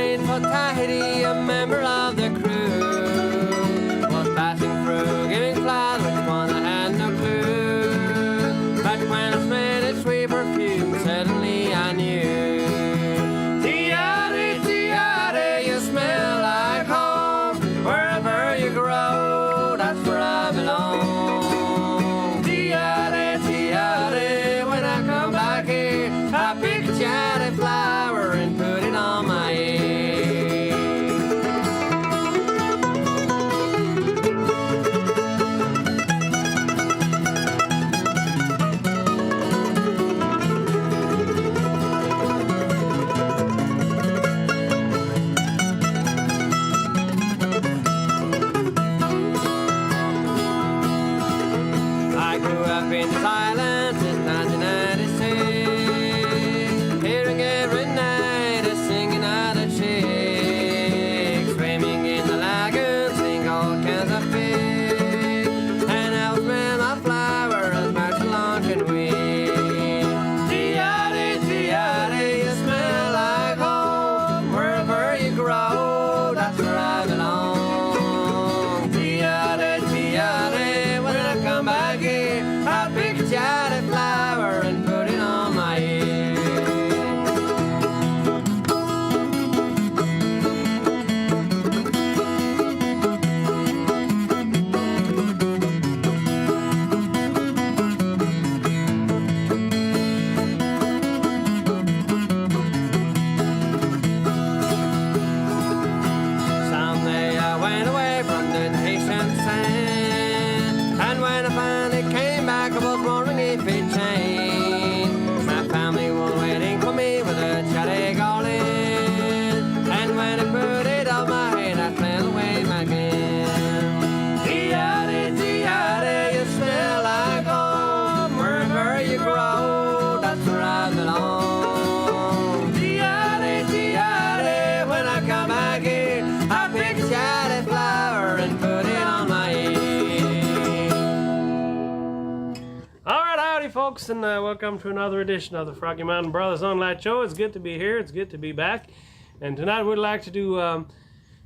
train for Tahiti, a member of the crew was passing through, giving flies which one I had no clue. But when I smelled its sweet perfume, suddenly I knew. Tiare, tiare, you smell like home. Wherever you grow, that's where I belong. Tiare, tiare, when I come back here, I pick a tiare flower and put it on my head. I grew up in Thailand since 1996, hearing every night a singing of the chicks, swimming in the lagoon, seeing all kinds of fish, and I will smell my flower as much along can we. Tiare, tiare, you smell like home, wherever you grow, that's where I belong. Tiare, tiare, when I come back here, I pick a tiare flower and put it on my head. Someday I went away from the Haitian sand, and when I finally came back, I was wondering if it changed. My family was waiting for me with a tiare garland, and when I put it on my head, I smelled away my gland. Tiare, tiare, you smell like home, wherever you grow, that's where I belong. Tiare, tiare, when I come back here, I pick a tiare flower and put it on my head. All right, howdy, folks, and welcome to another edition of the Froggy Mountain Brothers Online Show. It's good to be here. It's good to be back. And tonight we'd like to do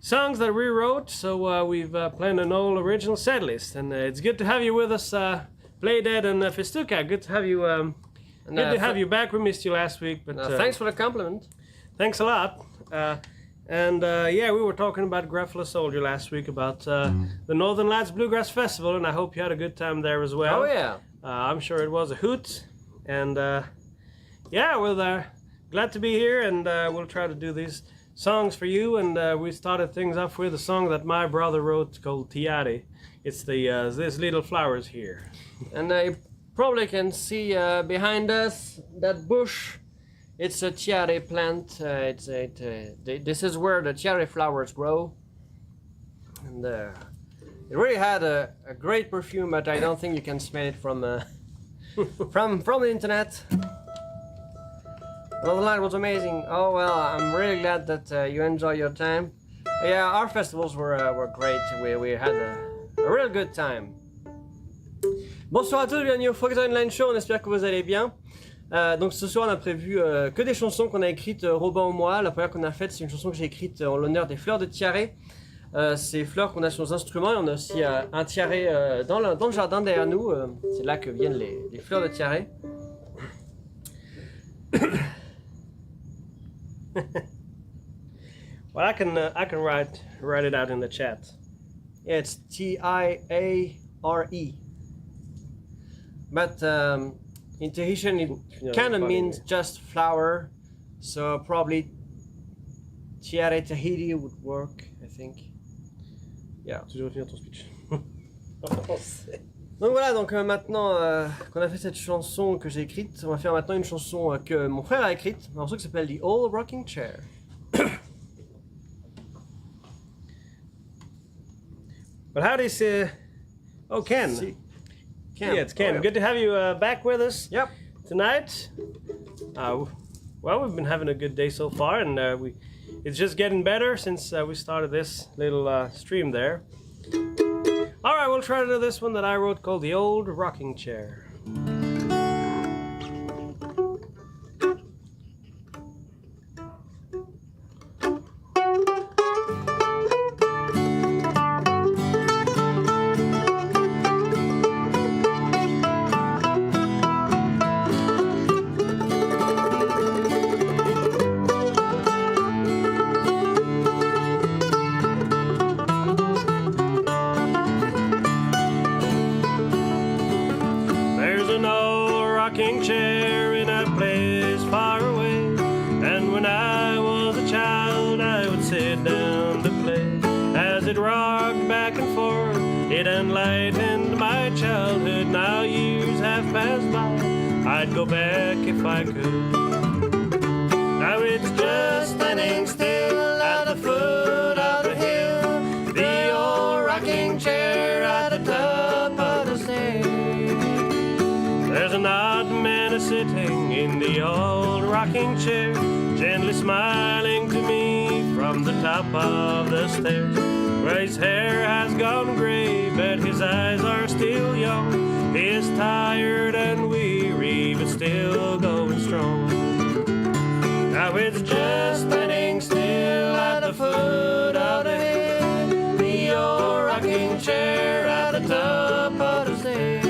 songs that we wrote. So we've planned an old original set list, and it's good to have you with us, Playdead and Festuca. Good to have you. Good to have you back. We missed you last week, but Thanks for the compliment. thanks a lot. Yeah, we were talking about Gruffalo Soldier last week about the Northern Lights Bluegrass Festival, and I hope you had a good time there as well. Oh yeah. I'm sure it was a hoot, and yeah, we're glad to be here, and we'll try to do these songs for you. And we started things off with a song that my brother wrote called Tiare. It's the These Little Flowers here. And you probably can see behind us that bush. It's a tiare plant. This is where the tiare flowers grow. And it really had a great perfume, but I don't think you can smell it from from the internet. Well, the line was amazing. Oh well, I'm really glad that you enjoy your time. Yeah, our festivals were great. We had a real good time. Bonsoir à tous, bienvenue au Froggy Online Show, on espère que vous allez bien. Donc ce soir on a prévu que des chansons qu'on a écrites Robin ou moi. La première qu'on a faite, c'est une chanson que j'ai écrite en l'honneur des fleurs de tiare. Ces fleurs qu'on a sur nos instruments, et on a aussi un tiare dans le jardin derrière nous. C'est là que viennent les fleurs de tiare. Well, I can write it out in the chat. Yeah, it's Tiare. But in Tahitian it kind of means just flower, so probably Tiare Tahiti would work, I think. Yeah. Tu dois finir ton speech. Donc voilà, donc maintenant qu'on a fait cette chanson que j'ai écrite, on va faire maintenant une chanson que mon frère a écrite, un morceau qui s'appelle The Old Rocking Chair. Well, how do you say? Oh, Ken. Ken. Yeah, it's Ken. Oh, yeah. Good to have you back with us. Yep. Tonight. Well, we've been having a good day so far, and it's just getting better since we started this little stream there. All right, we'll try to do this one that I wrote called The Old Rocking Chair. sit down to play. As it rocked back and forth, it enlightened my childhood. Now years have passed by, I'd go back if I could. Now it's just standing still at the foot of the hill, the old rocking chair at the top of the stairs. There's an odd man sitting in the old rocking chair, gently smiling to me from the top of the stairs. Where his hair has gone gray, but his eyes are still young. He is tired and weary, but still going strong. Now it's just standing still at the foot of the hill, the old rocking chair at the top of the stairs.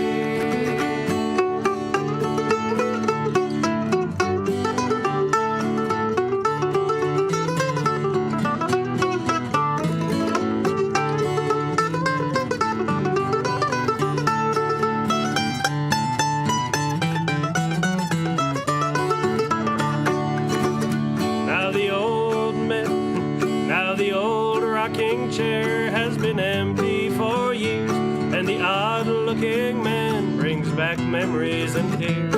Chair has been empty for years, and the odd-looking man brings back memories and tears.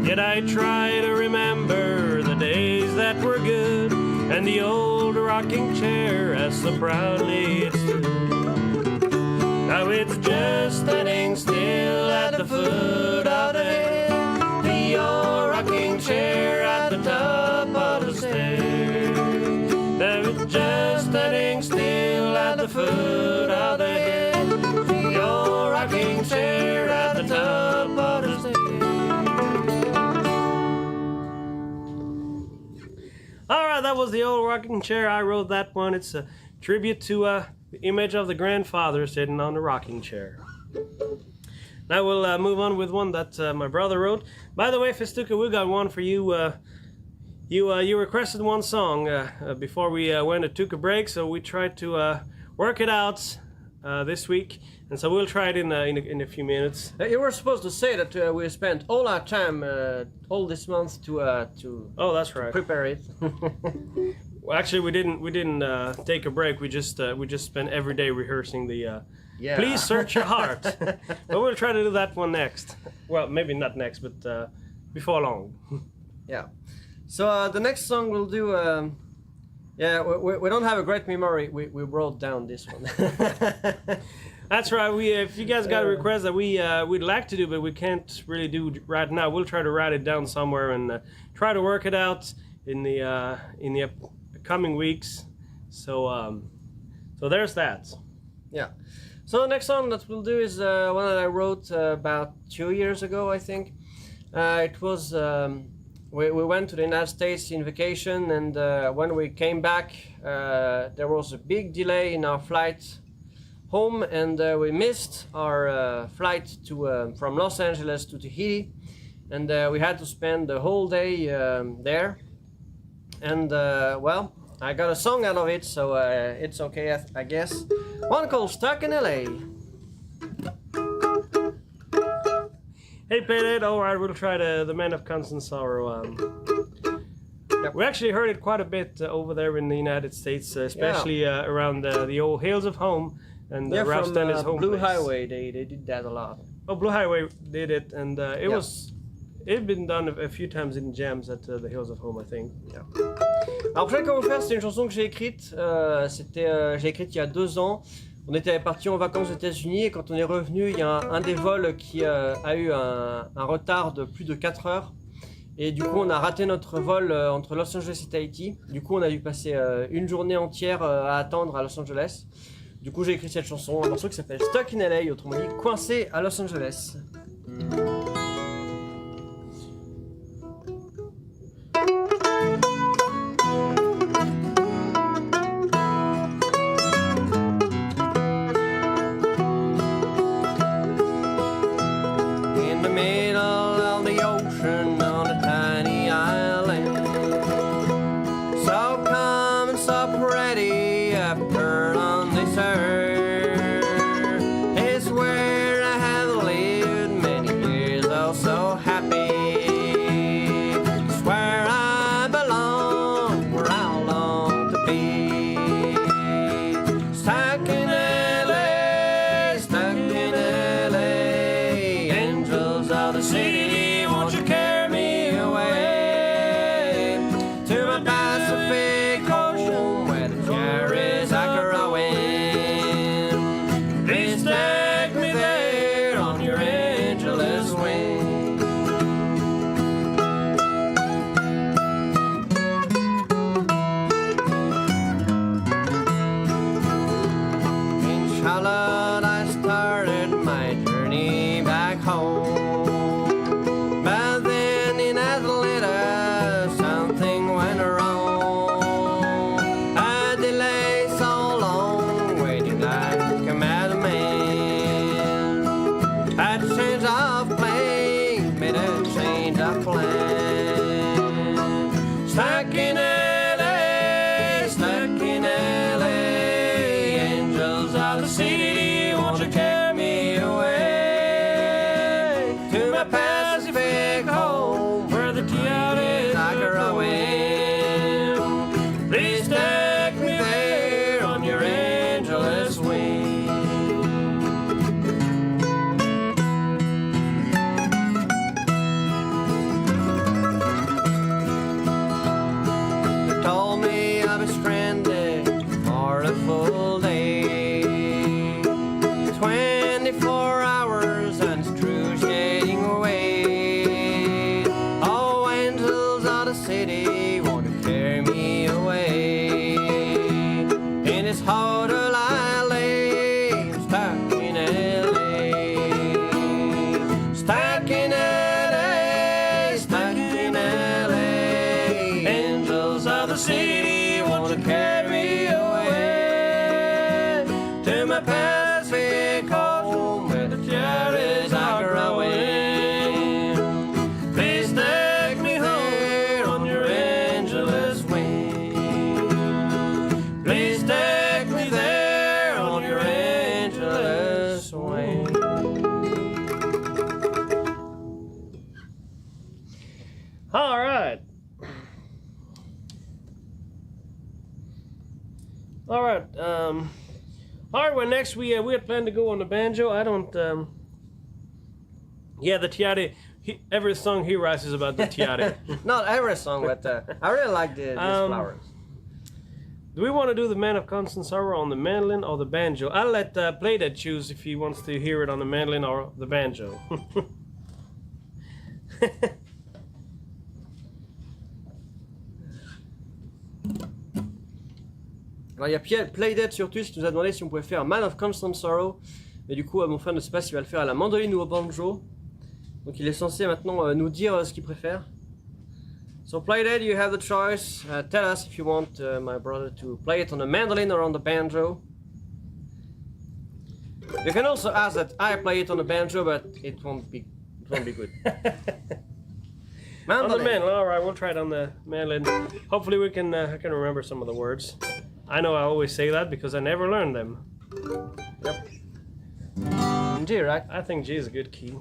Yet I try to remember the days that were good, and the old rocking chair as so proudly it stood. Now it's just standing still at the foot of the hill, the old rocking chair at the top of the stairs. Now it's just standing still at the foot of the hill, the old rocking chair at the top of the stairs. All right, that was the old rocking chair. I wrote that one. It's a tribute to the image of the grandfather sitting on the rocking chair. Now we'll move on with one that my brother wrote. By the way, Festuca, we got one for you. You requested one song before we went and took a break, so we tried to work it out this week, and so we'll try it in a few minutes. You were supposed to say that we spent all our time, all this month to oh, that's right, prepare it. Well, actually, we didn't take a break. We just spent every day rehearsing the yeah. Please Search Your Heart. But we'll try to do that one next. Well, maybe not next, but before long. Yeah. So the next song we'll do, yeah, we don't have a great memory. We wrote down this one. That's right. If you guys got a request that we'd like to do, but we can't really do right now, we'll try to write it down somewhere and try to work it out in the coming weeks. So so there's that. Yeah. So the next song that we'll do is one that I wrote about 2 years ago, I think. It was. We went to the United States in vacation, and when we came back, there was a big delay in our flight home, and we missed our flight to from Los Angeles to Tahiti, and we had to spend the whole day there. And well, I got a song out of it, so it's okay, I guess. One called "Stuck in LA." Hey, Payday, all right, we'll try the Man of Constant Sorrow. We actually heard it quite a bit over there in the United States, especially around the old Hills of Home and Ralph Stanley's home Blue place. Highway, they did that a lot. Oh, Blue Highway did it, and it'd been done a few times in jams at the Hills of Home, I think. Yeah. Alors, prochaine qu'on va faire, c'est une chanson que j'ai écrite. J'ai écrite il y a 2 ans. On était parti en vacances aux États-Unis et quand on est revenu, il y a un des vols qui a eu un retard de plus de 4 heures. Et du coup, on a raté notre vol entre Los Angeles et Tahiti. Du coup, on a dû passer une journée entière à attendre à Los Angeles. Du coup, j'ai écrit cette chanson, un morceau qui s'appelle Stuck in LA, autrement dit coincé à Los Angeles. Swear I belong where I long to be. All right. All right. Well, next we had planned to go on the banjo. I don't. Yeah, the tiare. Every song he writes is about the tiare. Not every song, but I really like these flowers. Do we want to do the Man of Constant Sorrow on the mandolin or the banjo? I'll let Playdead choose if he wants to hear it on the mandolin or the banjo. Alors il y a Playdead sur Twitch qui nous a demandé si on pouvait faire Man of Constant Sorrow, mais du coup mon frère ne sait pas s'il va le faire à la mandoline ou au banjo, donc il est censé maintenant nous dire ce qu'il préfère. So Playdead, you have the choice. Tell us if you want my brother to play it on the mandolin or on the banjo. You can also ask that I play it on the banjo, but it won't be good. On the mandolin, all right, we'll try it on the mandolin. Hopefully we can I can remember some of the words. I know I always say that because I never learned them. Yep. G, right? I think G is a good key.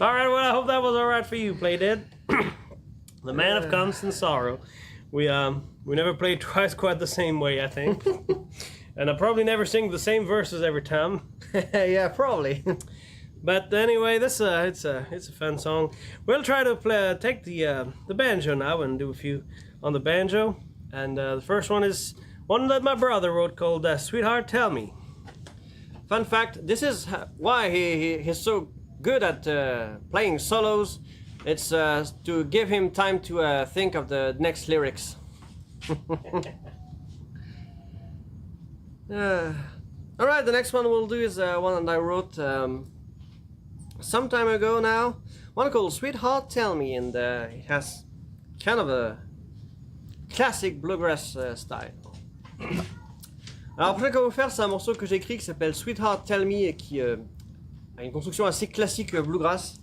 All right, well, I hope that was all right for you, Playdead. The Man of Constant Sorrow. We never played twice quite the same way, I think. And I probably never sing the same verses every time. Yeah, probably. But anyway, this it's a fun song. We'll try to take the banjo now and do a few on the banjo. And the first one is one that my brother wrote called "Sweetheart, Tell Me." Fun fact: this is why he's so good at playing solos. It's to give him time to think of the next lyrics. All right, the next one we'll do is one that I wrote some time ago now. One called Sweetheart Tell Me, and it has kind of a classic bluegrass style. Alors, la prochaine qu'on va vous faire, c'est un morceau que j'ai écrit qui s'appelle Sweetheart Tell Me et qui a une construction assez classique bluegrass.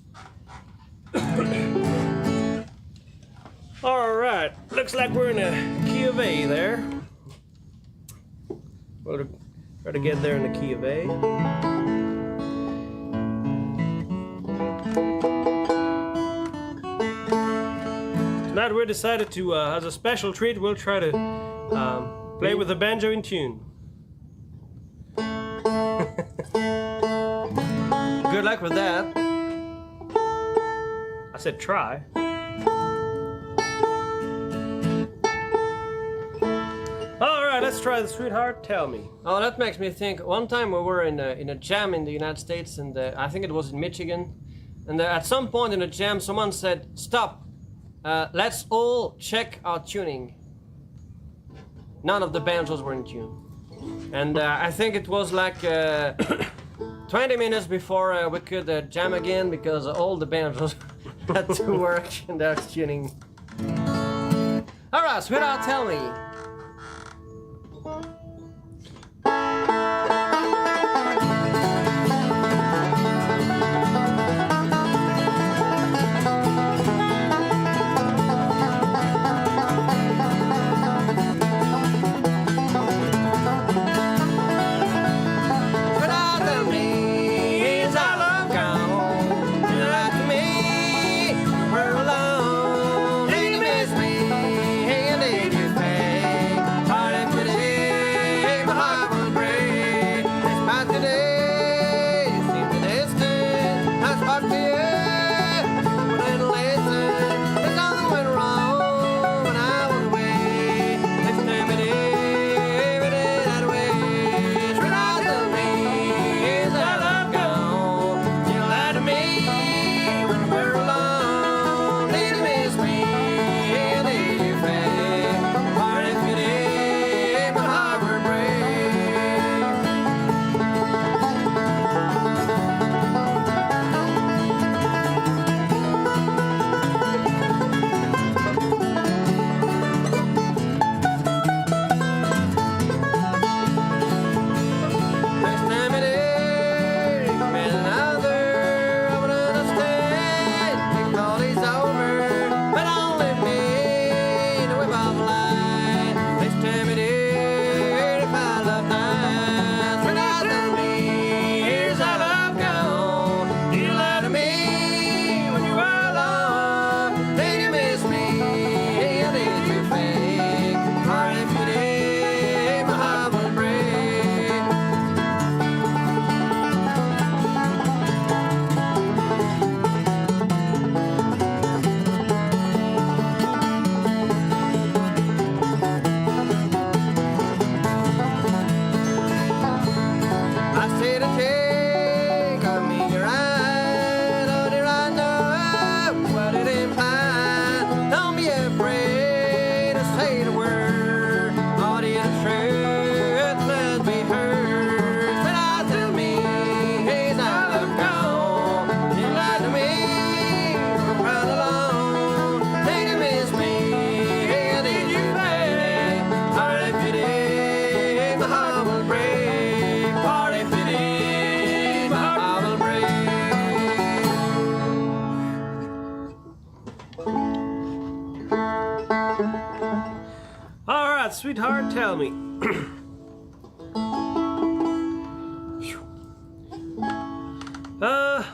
Alright, looks like we're in a key of A there. We'll try to get there in the key of A. Tonight we decided to, as a special treat, we'll try to play with the banjo in tune. Good luck with that. I said try. Alright, let's try the Sweetheart Tell Me. Oh, that makes me think. One time we were in a jam in the United States, and I think it was in Michigan. And at some point in the jam, someone said, "Stop, let's all check our tuning." None of the banjos were in tune. And I think it was like 20 minutes before we could jam again because all the banjos had to work in their tuning. Alright, Sweetheart Tell Me. Sweetheart Tell Me.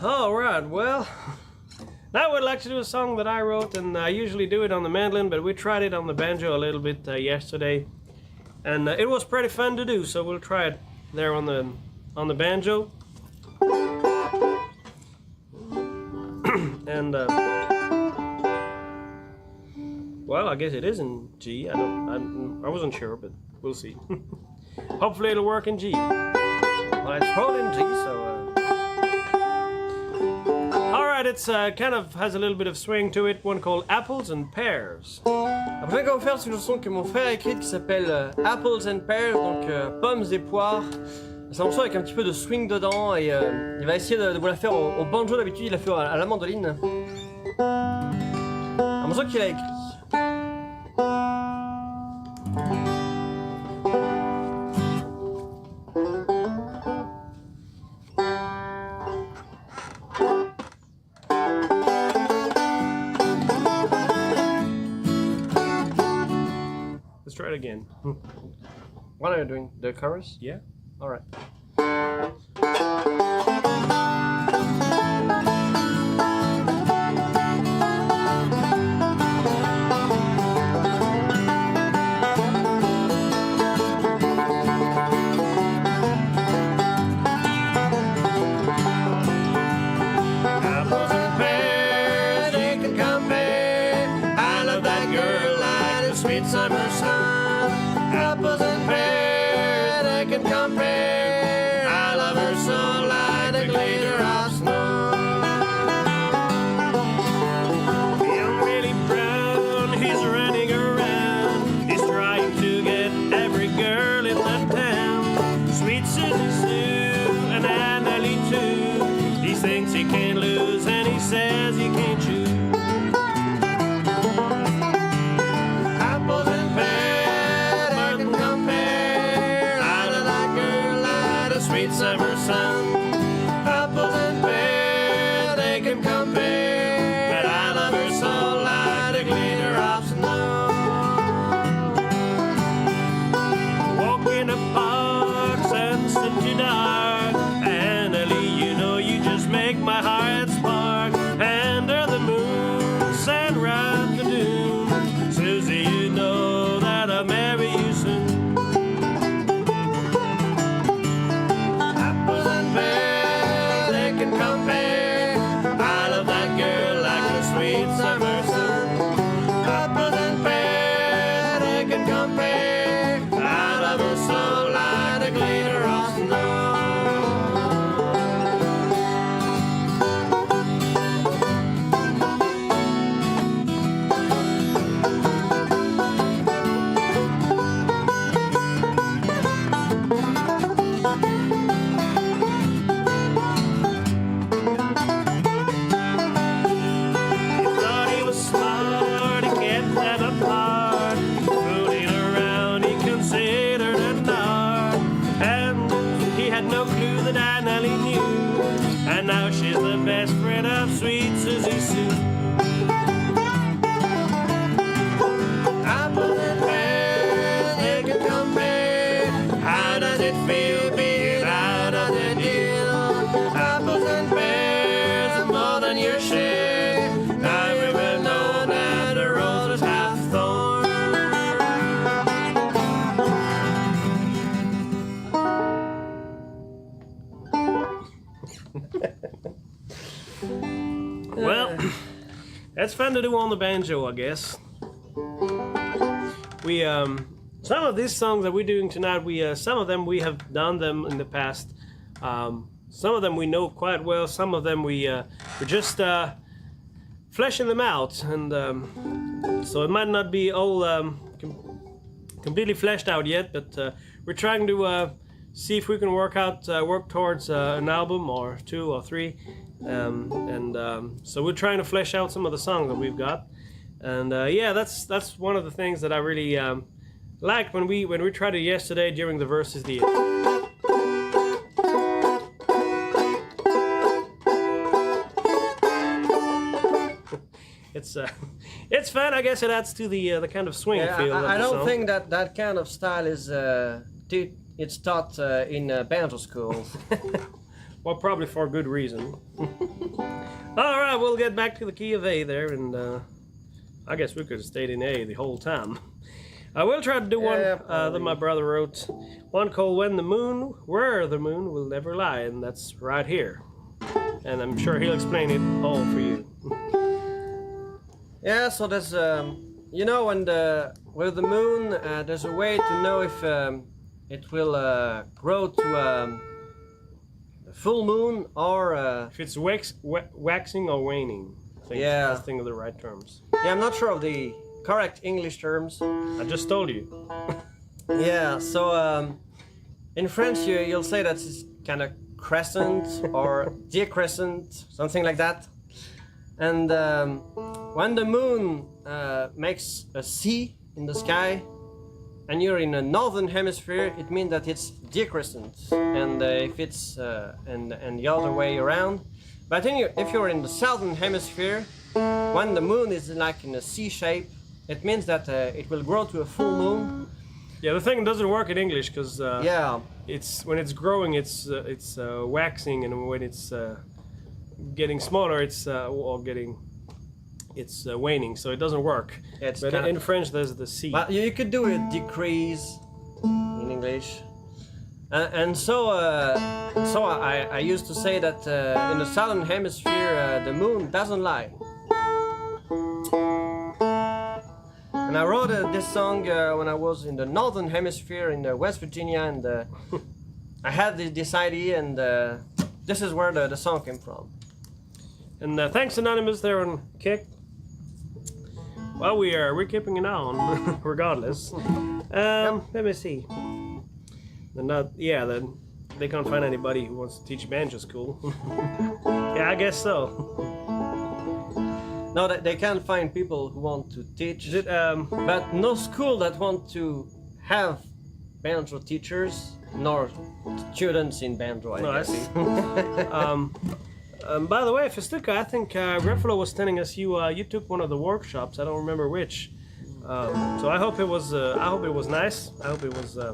Alright, well, now we'd like to do a song that I wrote, and I usually do it on the mandolin, but we tried it on the banjo a little bit yesterday, and it was pretty fun to do, so we'll try it there on the banjo. And well, I guess it is in G. I wasn't sure, but we'll see. Hopefully it'll work in G. Well, it's wrote in G, so. All right. right, it's kind of has a little bit of swing to it. One called Apples and Pears. La prochaine qu'on va faire, c'est une chanson que mon frère a écrite qui s'appelle Apples and Pears, donc pommes et poires. C'est un morceau avec un petit peu de swing dedans et il va essayer de vous la faire au banjo. D'habitude, il la fait à la mandoline. Un morceau qu'il a écrit. Let's try it again. What are you doing? The chorus? Yeah. All right. Apples and pears, they can compare. I love that girl like the sweet summer sun. Apples and pears, they can compare. I love her so like the glitter of snow. Young Willie Brown, he's running around. He's trying to get every girl in the town. Sweet Susie Sue and Annalie too. He thinks he can't lose and he says he can't choose. Apples and pears, they can compare. I love that girl like the sweet summer sun. Apples and pears, they can compare. But I love her so like the glitter of snow. Walk in the parks and sit you dark. Annalie, you know you just make my heart spark. Under the moon, sand round the dune. Susie, you know that I'll marry you soon. Apples and pears, they can compare. I love that girl like the sweet summer sun. Apples and pears, they can compare. I love her so like the glitter of snow. He thought he was smart, he kept them apart. Fooling around, he considered an art. And he had no clue that Annalie knew. And now she's the best friend of sweet Susie Sue. Apples and pears, they can compare. How does it feel being out of the deal? Apples and pears are more than your share. I will know that the roses have thorns. Well, that's fun to do on the banjo, I guess. We some of these songs that we're doing tonight, some of them we have done them in the past. Some of them we know quite well. Some of them we're just fleshing them out, and so it might not be all completely fleshed out yet. But we're trying to see if we can work towards an album or 2 or 3. So we're trying to flesh out some of the songs that we've got, and yeah, that's one of the things that I really liked when we tried it yesterday during the verses. It's fun. I guess it adds to the kind of swing feel. I of the don't song. think that kind of style is it's taught in banjo school. Well, probably for good reason. All right, we'll get back to the key of A there, and I guess we could have stayed in A the whole time. I will try to do one that my brother wrote, one called Where the Moon Will Never Lie, and that's right here. And I'm sure he'll explain it all for you. Yeah, so there's you know, with the moon, there's a way to know if it will grow to full moon or If it's waxing or waning. I think Yeah. that's think of the right terms. yeah, I'm not sure of the correct English terms. I just told you. Yeah, so in French you'll say that it's kind of crescent or decrescent, something like that. And when the moon makes a C in the sky, and you're in the northern hemisphere, it means that it's decrescent. And if it's and the other way around, but I think if you're in the southern hemisphere, when the moon is like in a C shape, it means that it will grow to a full moon. Yeah, the thing doesn't work in English because Yeah, it's when it's growing, it's waxing, and when it's getting smaller, it's waning. So it doesn't work. it's But kinda, in French, there's the C. but you could do a decrease in English. And so I used to say that in the southern hemisphere the moon doesn't lie. And I wrote this song when I was in the northern hemisphere in West Virginia, and I had this idea, and this is where the song came from. And thanks, Anonymous, there on Kick. Well, we're keeping it on, regardless. Let me see. They can't find anybody who wants to teach banjo school. Yeah, I guess so. No, they can't find people who want to teach, but no school that want to have banjo teachers nor students in banjo. No, I guess. see. By the way, Festuca, I think Gruffalo was telling us you took one of the workshops. I don't remember which. So I hope it was nice. I hope it was. I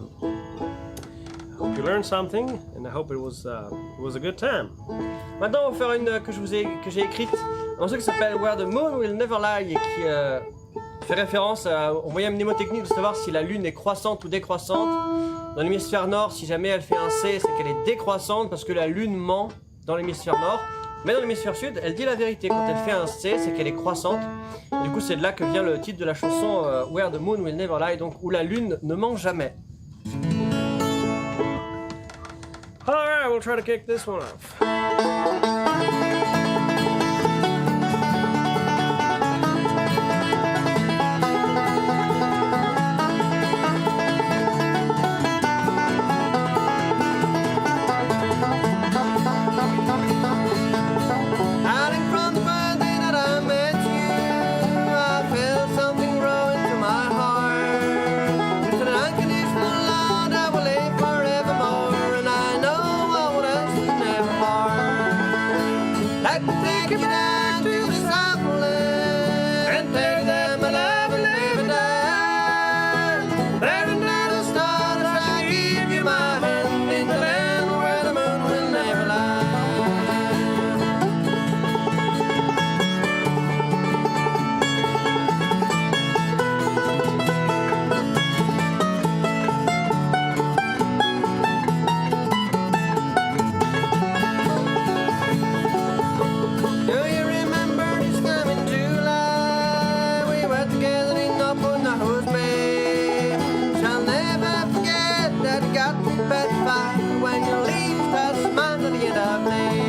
hope you learned something, and I hope it was a good time. Maintenant, on va faire une que j'ai écrite, un morceau qui s'appelle Where the Moon Will Never Lie, et qui fait référence au moyen mnémotechnique de savoir si la lune est croissante ou décroissante. Dans l'hémisphère nord, si jamais elle fait un C, c'est qu'elle est décroissante parce que la lune ment dans l'hémisphère nord. Mais dans l'hémisphère sud, elle dit la vérité. Quand elle fait un C, c'est qu'elle est croissante. Et du coup, c'est de là que vient le titre de la chanson Where the Moon Will Never Lie, donc où la lune ne ment jamais. Alright, we'll try to kick this one off. Hiding from the first day that I met you, I felt something grow into my heart. It's an unconditional love that will live forevermore, and I know I want us to never part. Like to take you down to the Southland and tell them my love will never die. There's another star that I give you my hand in the land where the moon will never lie. Do you remember this time in July? We were together in Open May. Shall never forget that it got me petrified when your leaves touched mine at the end of May.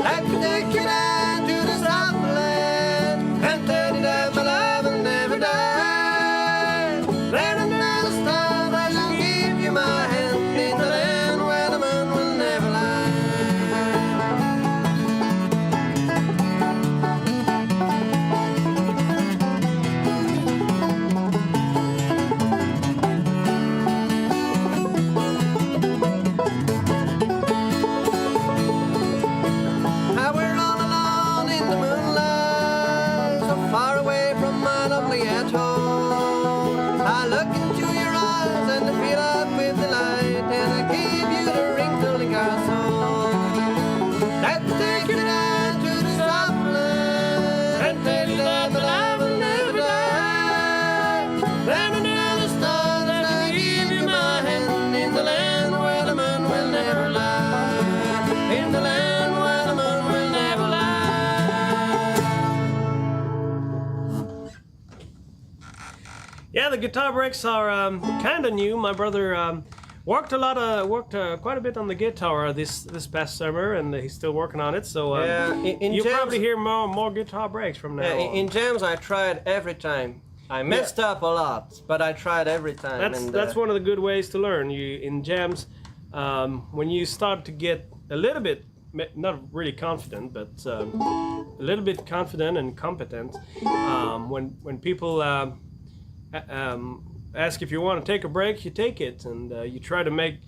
I could take you down to the Southland and tell you that my love will never die. There's another star that shall give you my hand in the land where the moon will never lie. Now we're all alone in the moonlight, so far away from my lovely at home. I look into your eyes and I fill up with delight, and I give you the ring to link our soul. Let's take you down to the Southland and tell you that my love will never die. Then another star that I give you my hand in the land where the moon will never lie. In the land where the moon will never lie. Yeah, the guitar breaks are kind of new. My brother Worked quite a bit on the guitar this past summer, and he's still working on it. So you'll jams, probably hear more guitar breaks from now on. In jams, I tried every time. I messed up a lot, but I tried every time. That's one of the good ways to learn. In jams, when you start to get a little bit, not really confident, but a little bit confident and competent, when people ask if you want to take a break, you take it, and you try to make,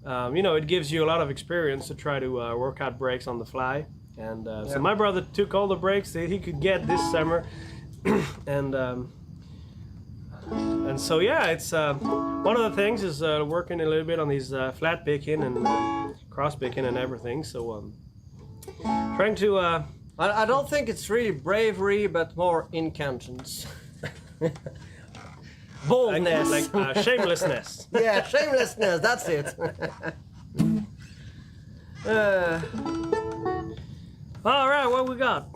it gives you a lot of experience to try to work out breaks on the fly. And so my brother took all the breaks that he could get this summer, and so yeah, it's one of the things is working a little bit on these flat picking and cross picking and everything. So trying to. I don't think it's really bravery, but more inconscience. Boldness. Like shamelessness. Yeah, shamelessness, that's it. All right, what we got?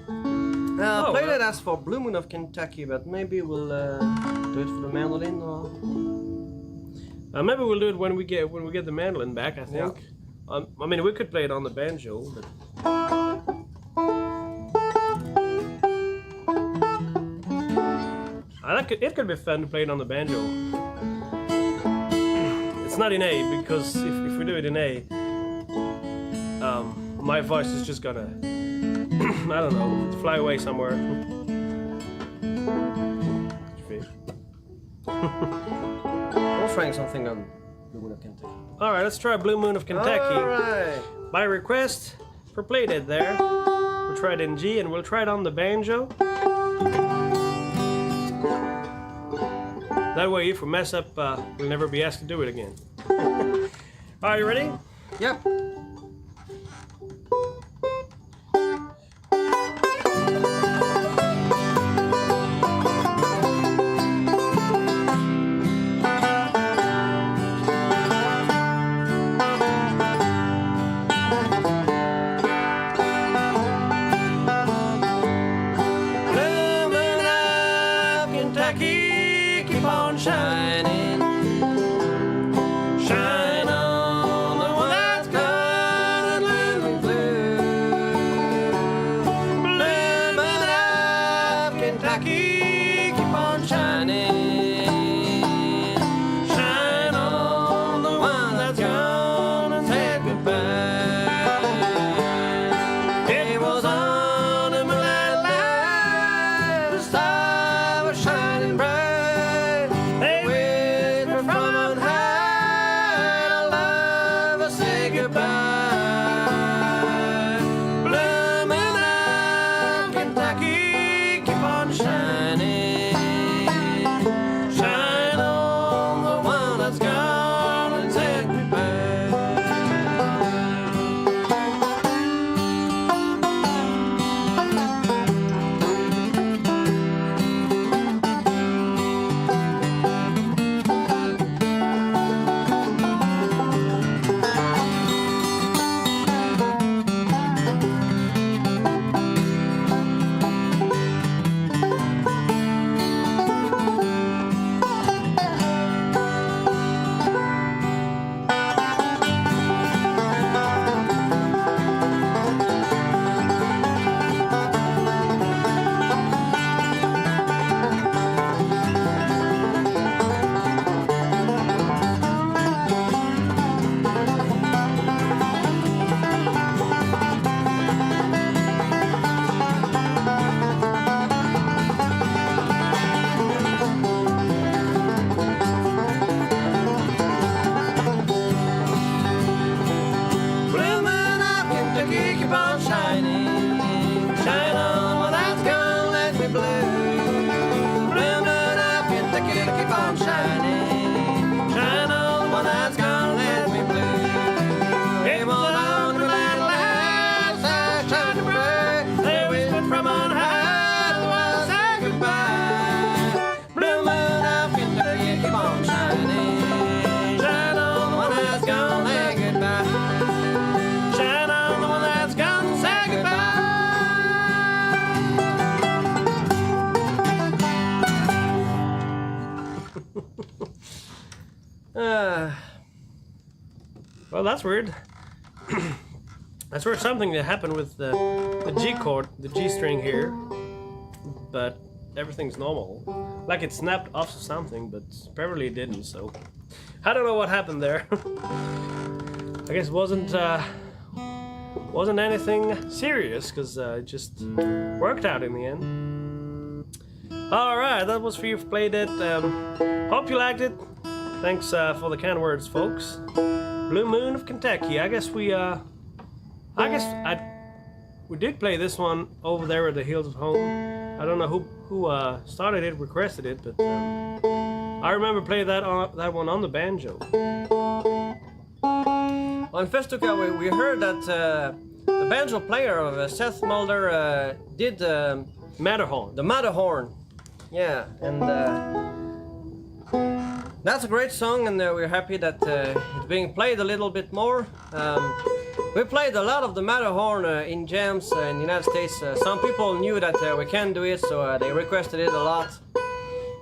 Play that as for Blue Moon of Kentucky, but maybe we'll do it for the mandolin, or maybe we'll do it when we get the mandolin back. I think. Yeah. I mean, we could play it on the banjo, but. It could be fun to play it on the banjo. It's not in A, because if we do it in A, my voice is just gonna, I don't know, fly away somewhere. We're trying something on Blue Moon of Kentucky. Alright, let's try Blue Moon of Kentucky. Alright. By request for Playdead there. We'll try it in G, and we'll try it on the banjo. That way, if we mess up, we'll never be asked to do it again. Are you ready? Yep. Shining, shine on the one that's gone and blue, blue moon of Kentucky, keep on shining, shine on the one that's gone and said goodbye. It was on a moonlight night, the star was shining bright. Well, that's weird. That's weird. Something that happened with the G chord, the G string here, but everything's normal. Like it snapped off something, but apparently it didn't. So I don't know what happened there. I guess it wasn't anything serious because it just worked out in the end. All right, that was for you. Played it. Hope you liked it. Thanks for the kind words, folks. Blue Moon of Kentucky. I guess we did play this one over there at the Hills of Home. I don't know who started it, requested it, but I remember playing that one on the banjo. On Festuca, we heard that the banjo player of Seth Mulder did Matterhorn. the Matterhorn. Yeah, and that's a great song, and we're happy that it's being played a little bit more. We played a lot of the Matterhorn in jams in the United States. Some people knew that we can do it, so they requested it a lot.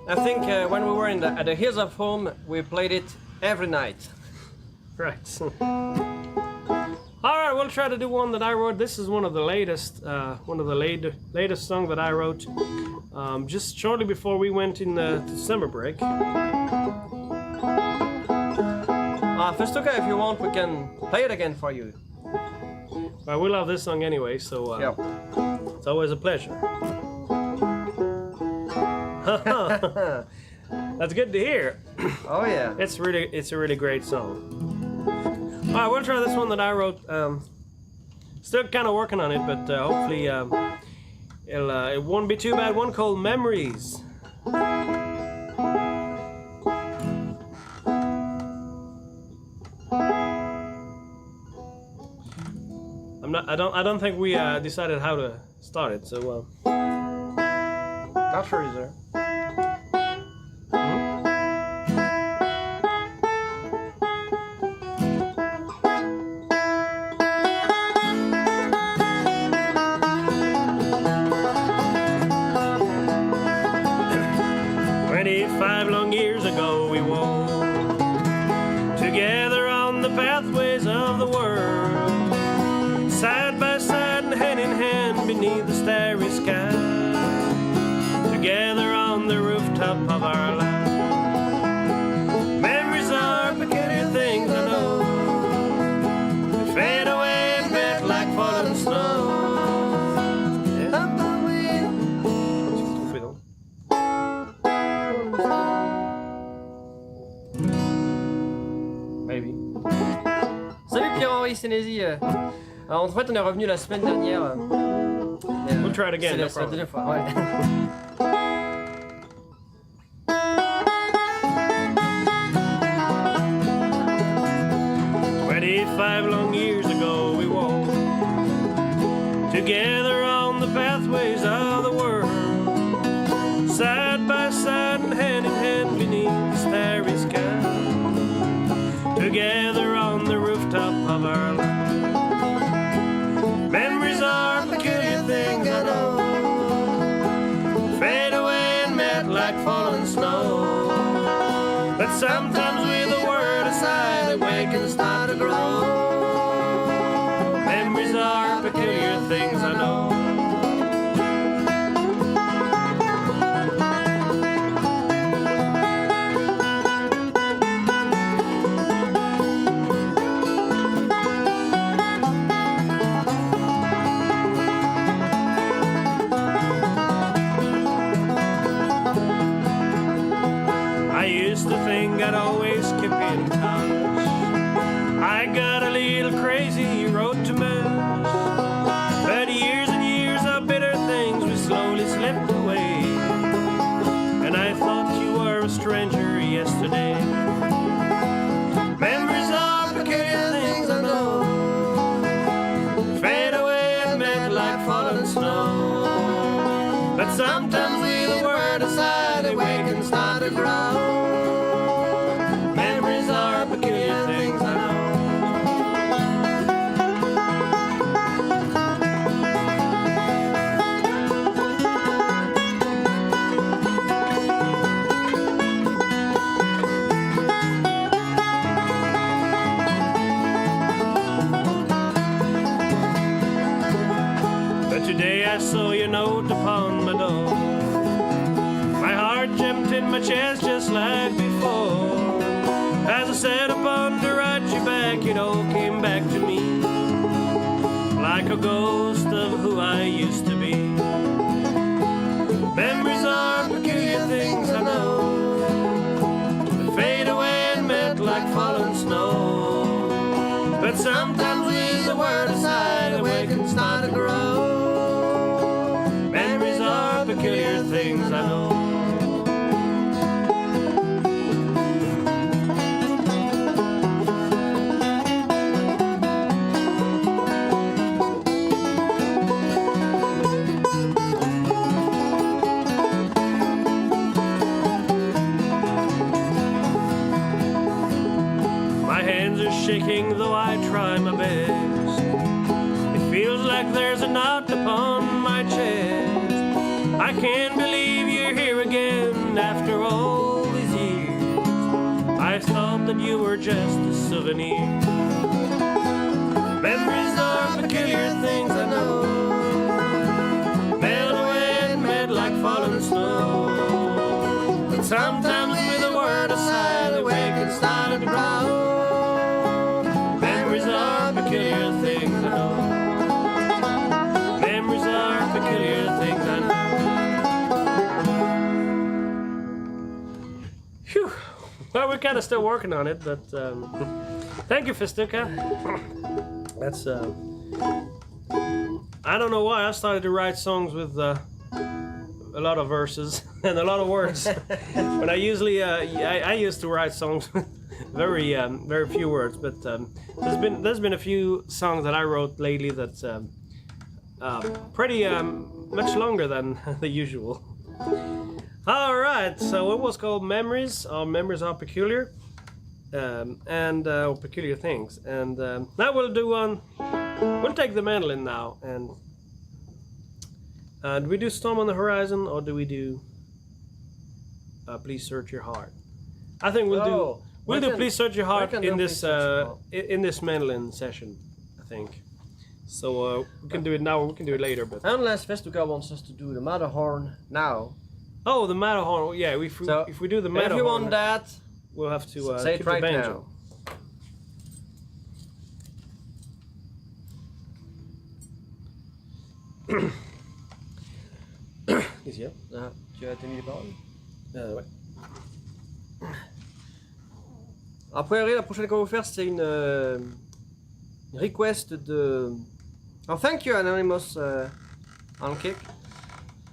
I think when we were at the Hills of Home, we played it every night. Right. All right, we'll try to do one that I wrote. This is one of the latest songs that I wrote just shortly before we went in the summer break. Festuca, if you want, we can play it again for you. Well, we love this song anyway, so Yep. it's always a pleasure. That's good to hear. Oh yeah. It's a really great song. All right, we'll try this one that I wrote. Still kind of working on it, but hopefully it won't be too bad. One called Memories. I don't think we decided how to start it, so Not sure, is there? 25 long years ago we walked together on the pathways of the world, side by side and hand in hand beneath the starry sky, together on the rooftop of our life. Memories are peculiar things, I know, they fade away and melt like falling snow. Salut Pierre-Henri Sénézy. En fait, on est revenu la semaine dernière. We'll try it again. C'est la deuxième fois, ouais. 25 long years ago we walked together on the pathways of the world, side by side and hand in hand beneath the starry sky, together on the rooftop of our life. Memories are peculiar things, I know, fade away and melt like falling snow, but sometimes with a word aside they wake and start to grow. Memories are peculiar things, I know. I used to think I'd always keep in touch. I got a little crazy, wrote to match, but years and I saw your note upon my door. My heart jumped in my chest just like before. As I sat upon to write you back, it all came back to me, like a ghost of who I used to be. Memories are peculiar things, I know, that fade away and melt like fallen snow. But sometimes with the word aside, the way can start to grow. Memories are peculiar things, I know. Shaking though I try my best, it feels like there's a knot upon my chest. I can't believe you're here again after all these years. I thought that you were just a souvenir. Memories are peculiar things, I know, melt away and melt like fallen snow. But sometimes with a word aside, the way can start to grow. Peculiar things I know. Memories are peculiar things I know. Phew. Well, we're kind of still working on it, but thank you, Festuca. That's I don't know why I started to write songs with a lot of verses and a lot of words, but I usually I used to write songs with very few words, but there's been a few songs that I wrote lately that's pretty much longer than the usual. All right, so it was called Memories. Our memories are peculiar, and peculiar things. And now we'll do one. We'll take the mandolin now, and do we do Storm on the Horizon, or do we do Please Search Your Heart? I think we'll do. We'll do Please Search Your Heart in this mandolin session, I think. So we can do it now, or we can do it later. But unless Festuca wants us to do the Matterhorn now. Oh, the Matterhorn. Yeah, if we do the Matterhorn, if you want that, we'll have to say it right the banjo. Now. Ici, tu as mis les paroles? Ouais. A priori, la prochaine qu'on va vous faire, c'est une request de. Oh, thank you, Anonymous on kick.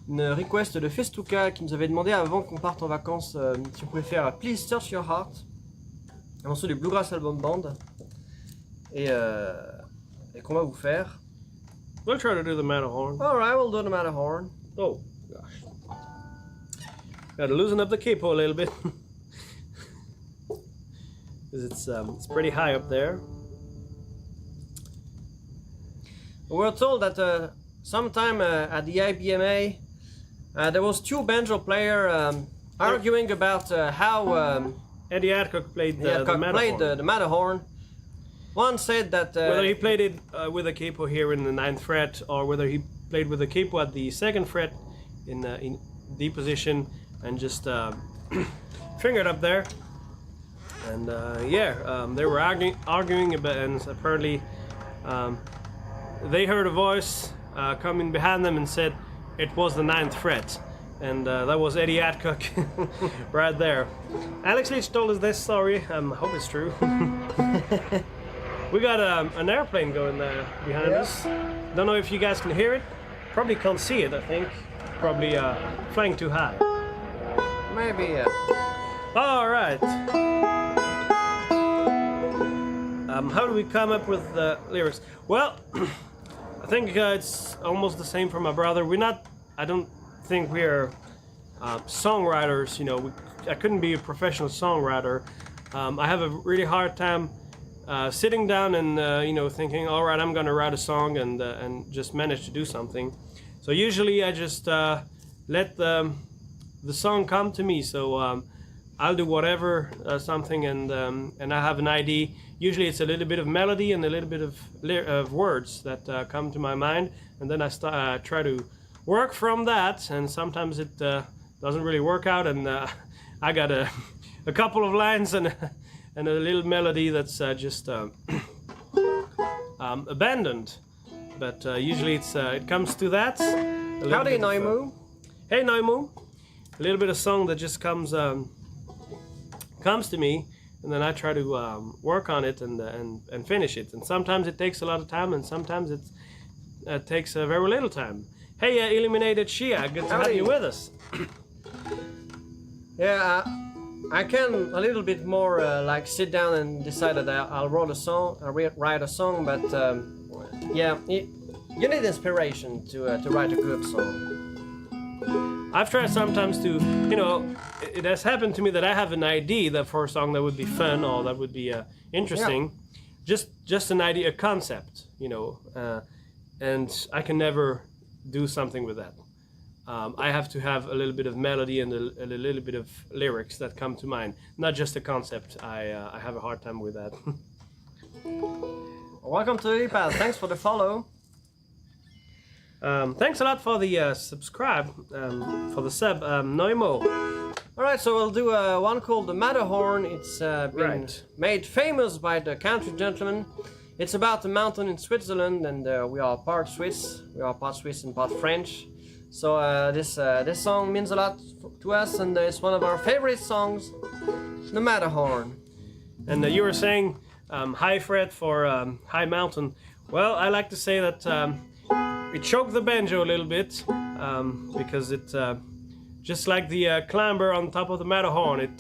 Une request de Festuca qui nous avait demandé avant qu'on parte en vacances si on pouvait faire Please Search Your Heart, un morceau du Bluegrass Album Band, et qu'on va vous faire. We'll try to do the Matterhorn. Alright, we'll do the Matterhorn. Oh, gosh. Gotta loosen up the capo a little bit. Because it's pretty high up there. We're told that sometime at the IBMA there was two banjo players arguing about how Eddie Adcock played the Matterhorn. One said that whether he played it with a capo here in the 9th fret, or whether he played with a capo at the 2nd fret in D position and just fingered up there. And they were arguing about, and apparently they heard a voice coming behind them and said it was the 9th fret, and that was Eddie Adcock right there. Alex Leach told us this story. I hope it's true. We got an airplane going there behind us. Don't know if you guys can hear it. Probably can't see it, I think. Probably flying too high. maybe. All right. How do we come up with the lyrics? Well, I think it's almost the same for my brother. I don't think we're songwriters. You know, I couldn't be a professional songwriter. I have a really hard time sitting down and thinking, all right, I'm going to write a song and just manage to do something. So usually I just let the song come to me. So I'll do whatever something, and I have an idea. Usually it's a little bit of melody and a little bit of words that come to my mind, and then I try to work from that. And sometimes it doesn't really work out, and I got a couple of lines and a little melody that's just abandoned. But usually it comes to that. Howdy, Noimu. Hey, Noimu. A little bit of song that just comes to me, and then I try to work on it and finish it. And sometimes it takes a lot of time, and sometimes it takes very little time. Hey, Illuminated Shia, good to have you with us. Yeah, I can a little bit more like sit down and decide that I'll write a song, but yeah, you need inspiration to write a good song. I've tried sometimes to, you know, it has happened to me that I have an idea that for a song that would be fun or that would be interesting, just an idea, a concept, you know, and I can never do something with that. I have to have a little bit of melody and a little bit of lyrics that come to mind, not just a concept. I have a hard time with that. Welcome to the pal. Thanks for the follow. Thanks a lot for the subscribe, for the sub, Noimo. Alright, so we'll do one called the Matterhorn. It's been made famous by the country gentleman. It's about the mountain in Switzerland, and we are part Swiss. We are part Swiss and part French. So this song means a lot to us, and it's one of our favorite songs, the Matterhorn. And you were saying high fret for high mountain. Well, I like to say that it choked the banjo a little bit because it just like the climber on top of the Matterhorn, it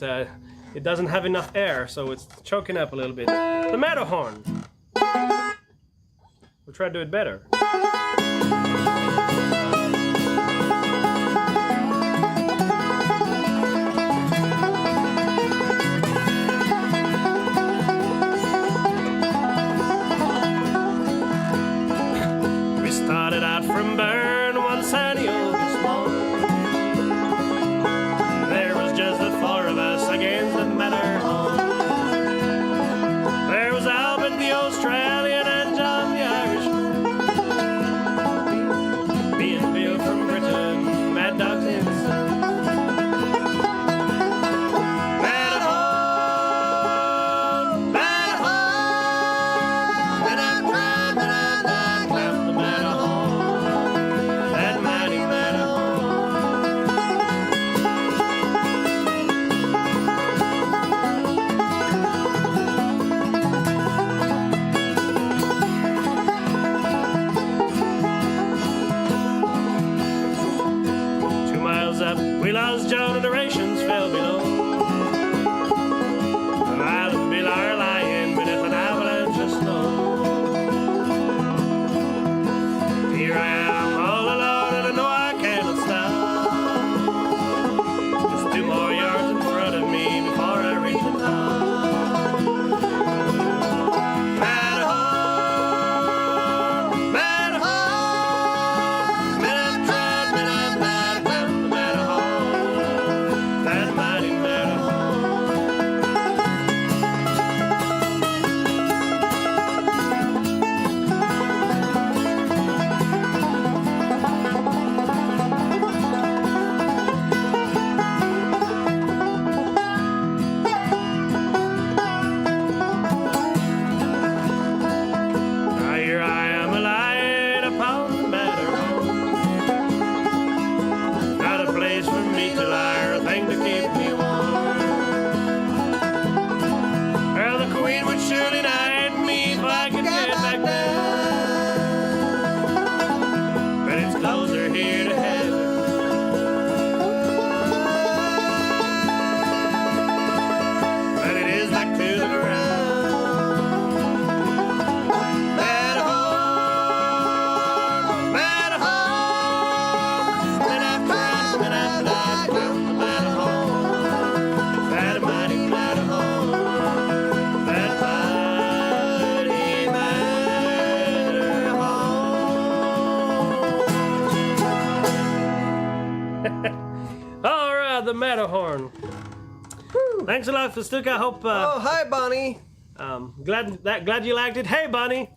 doesn't have enough air, so it's choking up a little bit. The Matterhorn. We'll try to do it better. From Bern, one sunny August morning, there was just the four of us against the Matterhorn. There was Albert the Australian and John the Irishman, me and Bill from Britain, Mad Dogs in the sun. Matterhorn, Matterhorn, and I cried, but I climbed the Matterhorn. We lost John and the rations fell below. The Isle of Bill are lying beneath an avalanche of snow. Here I am all alone, and I know I cannot stop. Just 2 more yards in front of me before I reach the top. Matterhorn, Matterhorn, men I've tried, men I've died, climbed the Matterhorn. That mighty Matterhorn. Now here I am lying upon the Matterhorn. Not a place for me to lie, or a thing to keep me warm. Well, the Queen would surely knight me if I could get back there. But it's closer here to heaven. But it is back to the ground. Matterhorn, Matterhorn, men I've tried, men I've died, climbed the Matterhorn. That mighty Matterhorn, that mighty Matterhorn. All right, the Matterhorn. Thanks a lot, Festuca. I hope. Oh, hi, Bonnie. Glad you liked it. Hey, Bonnie.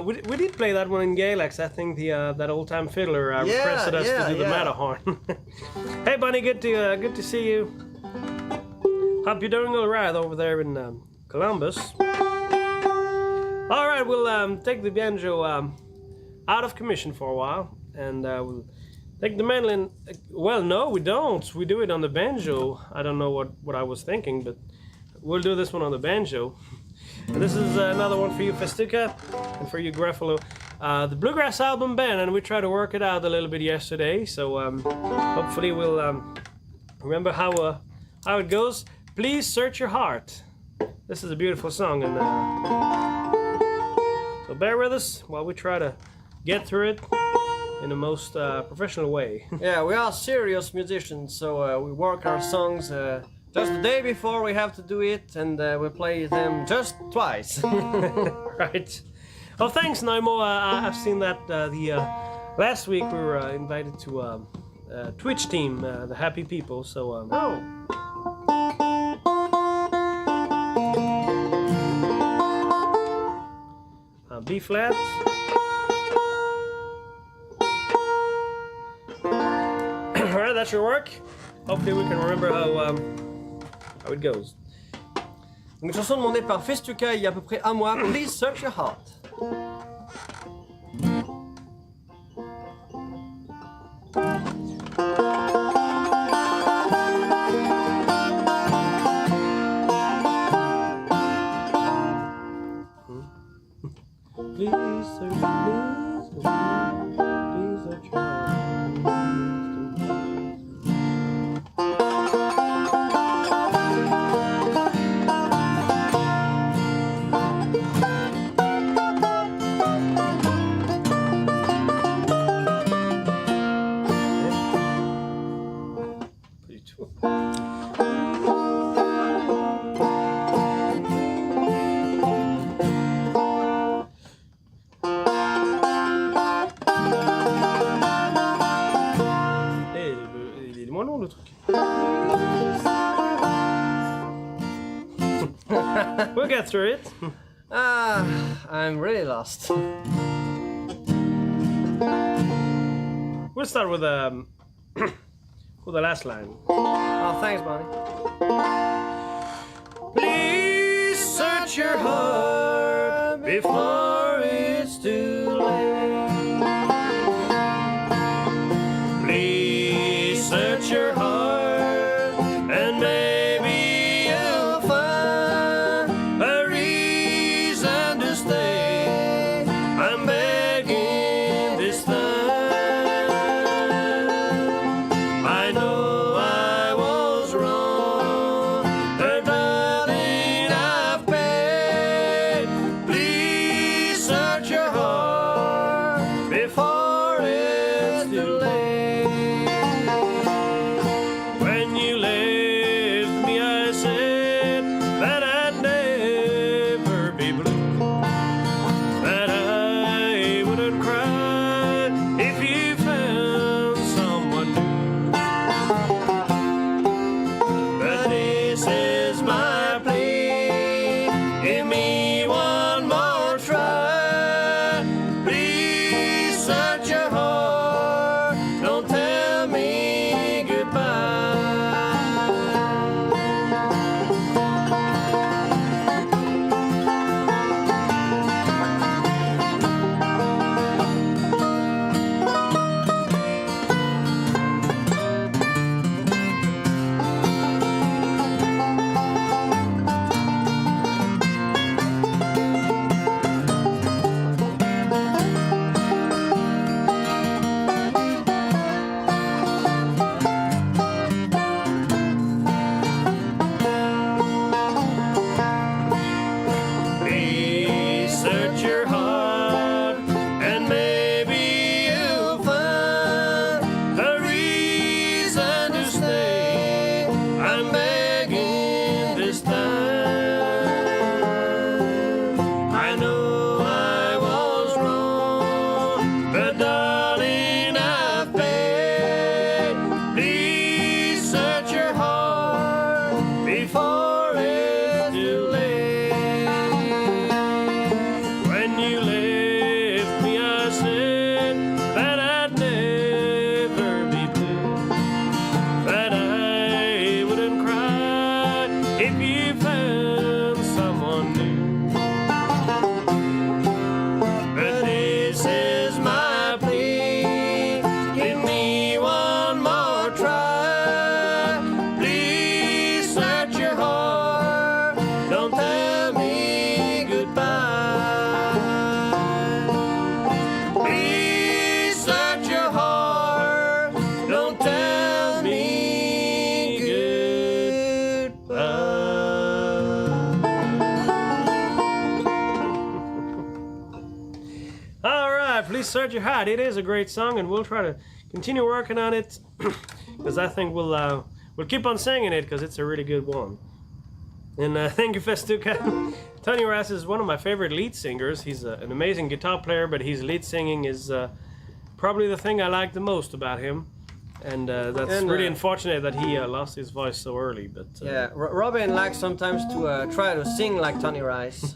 We did play that one in Gaelic. I think that old time fiddler requested us to do the Matterhorn. Hey, Bonnie. Good to see you. Hope you're doing all right over there in Columbus. All right, we'll take the banjo out of commission for a while, and we'll take the mandolin. Well, no, we don't. We do it on the banjo. I don't know what I was thinking, but we'll do this one on the banjo. And this is another one for you, Festuca, and for you, Gruffalo. The Bluegrass album band, and we tried to work it out a little bit yesterday, so hopefully we'll remember how it goes. Please search your heart. This is a beautiful song, and so bear with us while we try to get through it in the most professional way. Yeah, we are serious musicians, so we work our songs just the day before we have to do it, and we play them just twice. Right. Oh, thanks, Naimo. I've seen that last week we were invited to a Twitch team, the Happy People. So. B flat. Alright, that should work. Hopefully we can remember how it goes. Une chanson demandée par Festuca il y a à peu près un mois. Please search your heart. Please search your We'll get through it. I'm really lost. We'll start with the last line. Oh, thanks, Bonnie. Please search your heart before it's too late. Please search your heart, and maybe you'll find a reason to stay. I'm begging this time. I know I was wrong, but darling, I've paid. Please search your heart before it's too late. When you left me, I said that I'd never be blue, that I wouldn't cry if you found someone new. But this is my plea, give me one more try. Please search your heart, don't tell me goodbye. Please Search Your Heart. It is a great song, and we'll try to continue working on it because I think we'll keep on singing it because it's a really good one. And thank you, Festuca. Tony Rass is one of my favorite lead singers. He's an amazing guitar player, but his lead singing is probably the thing I like the most about him. And that's really unfortunate that he lost his voice so early. But yeah, Robin likes sometimes to try to sing like Tony Rice.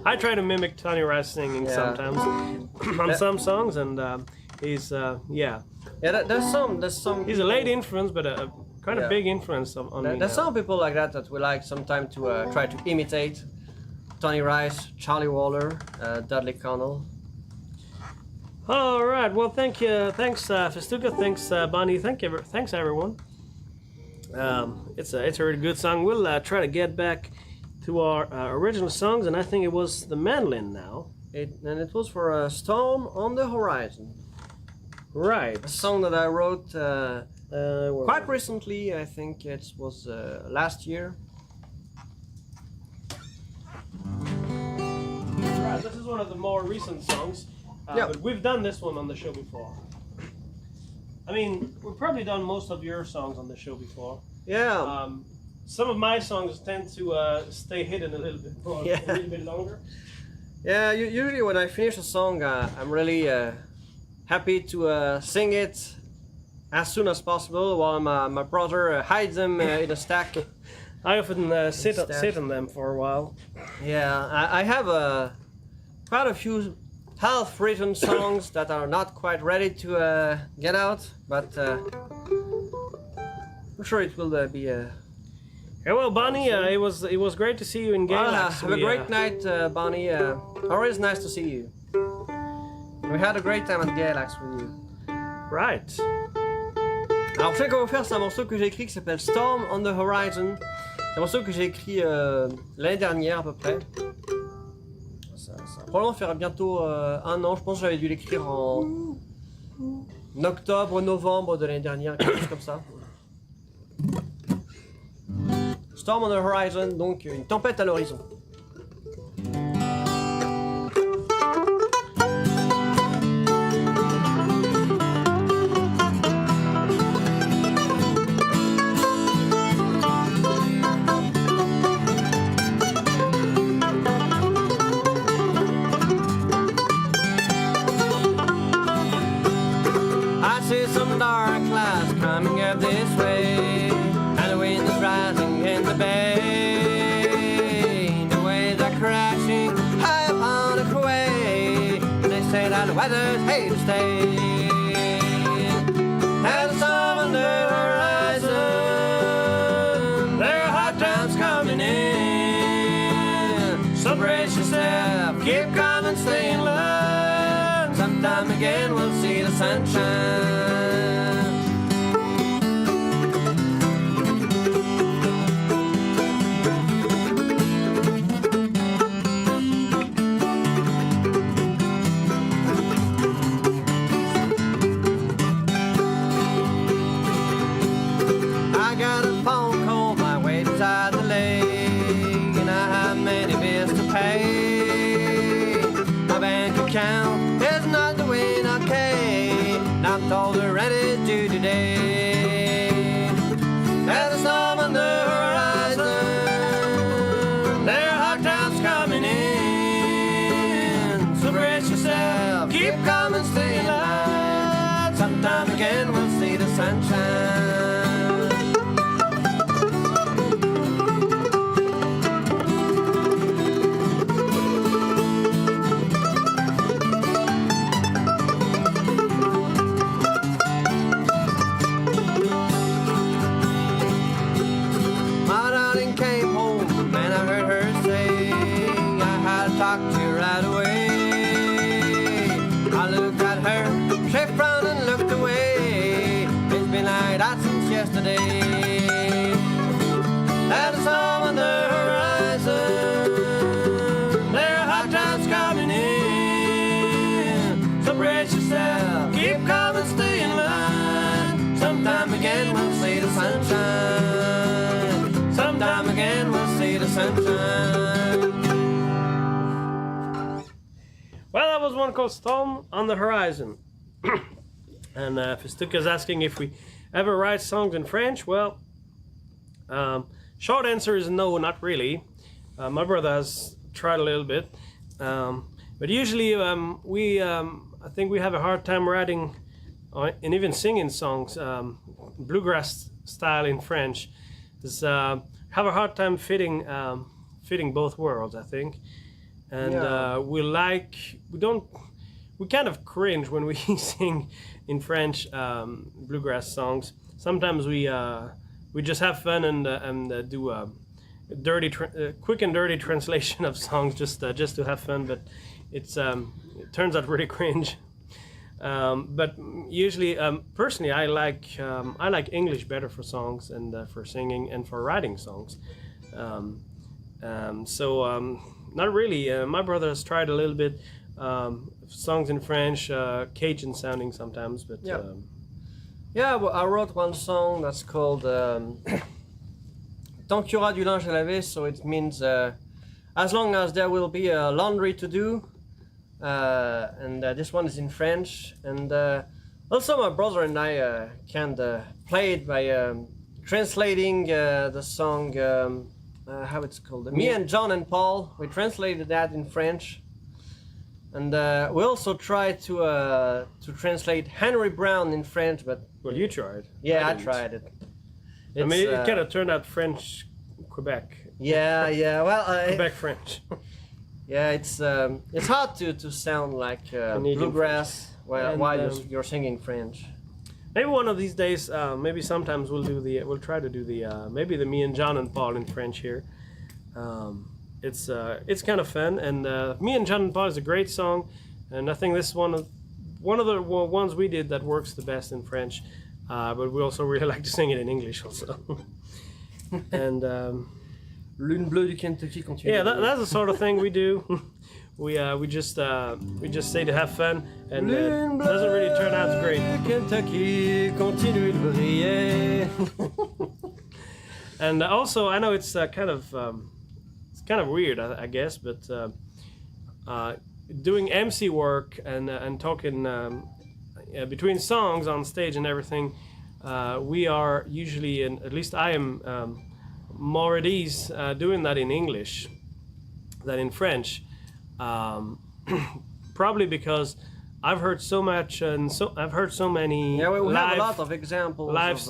I try to mimic Tony Rice singing sometimes on some songs, and he's yeah. Yeah, there's some. He's a late influence, but a kind of big influence on me. There's some people like that we like sometimes to try to imitate Tony Rice, Charlie Waller, Dudley Connell. All right. Well, thanks, Festuca. Thanks, Bonnie. Thanks, everyone. It's a really good song. We'll try to get back to our original songs, and I think it was the mandolin now. It was for a Storm on the Horizon. Right. A song that I wrote quite recently. I think it was last year. Right. This is one of the more recent songs. But we've done this one on the show before. I mean, we've probably done most of your songs on the show before. Yeah. Some of my songs tend to stay hidden a little bit more, a little bit longer. Yeah, usually when I finish a song, I'm really happy to sing it as soon as possible while my brother hides them in a stack. I often sit on them for a while. Yeah, I have quite a few half-written songs that are not quite ready to get out, but I'm sure it will be. Yeah, well, Bonnie, it was great to see you in Galax. Have a great night, Bonnie. Always nice to see you. We had a great time at Galax with you. Right. Alors, ce qu'on va faire, c'est un morceau que j'ai écrit qui s'appelle Storm on the Horizon. C'est un morceau que j'ai écrit l'année dernière à peu près. Ça probablement faire bientôt un an. Je pense que j'avais dû l'écrire en octobre, novembre de l'année dernière, quelque chose comme ça. Storm on the Horizon, donc une tempête à l'horizon. This way, and the wind is rising in the bay. The waves are crashing high upon the quay, and they say that the weather's here to stay. And the storm on the horizon, there are hot times coming in. So brace yourself, keep calm and stay in line. Sometime again we'll see the sunshine. All the rent is due today. There's a storm on the horizon, there are hard times coming in. So brace yourself, keep calm and stay in line. Sometime again we'll see the sunshine. Yesterday, and the storm on the horizon, there are hot times coming in. So brace yourself, keep calm and stay in line. Sometime again we'll see the sunshine. Sometime again we'll see the sunshine. was one called Storm on the Horizon. And Festuca's asking if we ever write songs in French. Well, short answer is no, not really. My brother has tried a little bit. But usually I think we have a hard time writing and even singing songs, bluegrass style in French. Have a hard time fitting both worlds, I think. And we kind of cringe when we sing in French bluegrass songs. Sometimes we just have fun and do a quick and dirty translation of songs just to have fun, but it turns out really cringe. But usually, personally, I like English better for songs and for singing and for writing songs. Not really. My brother has tried a little bit songs in French, Cajun sounding sometimes, but well, I wrote one song that's called Tant qu'il y aura du linge à laver, so it means as long as there will be laundry to do. And this one is in French, and also my brother and I played by translating the song, how it's called, Me and John and Paul. We translated that in French, and we also tried to translate Henry Brown in French, but well, you tried. Yeah, I tried it. I mean, it kind of turned out French Quebec. Yeah. Well, Quebec French. Yeah, it's hard to sound like bluegrass while you're singing French. Maybe one of these days, maybe sometimes we'll try to do maybe the Me and John and Paul in French here. It's kind of fun, and Me and John and Paul is a great song, and I think this is one of the ones we did that works the best in French. But we also really like to sing it in English also. And Lune bleue du Kentucky continue. yeah, that's the sort of thing we do. we just say to have fun, and it doesn't really turn out great. Kentucky continue de briller. And also, I know it's kind of weird, I guess, but doing MC work and talking between songs on stage and everything, we are usually, at least I am, more at ease doing that in English than in French. Probably because I've heard so much, and I've heard so many. Yeah, we have a lot of examples. Live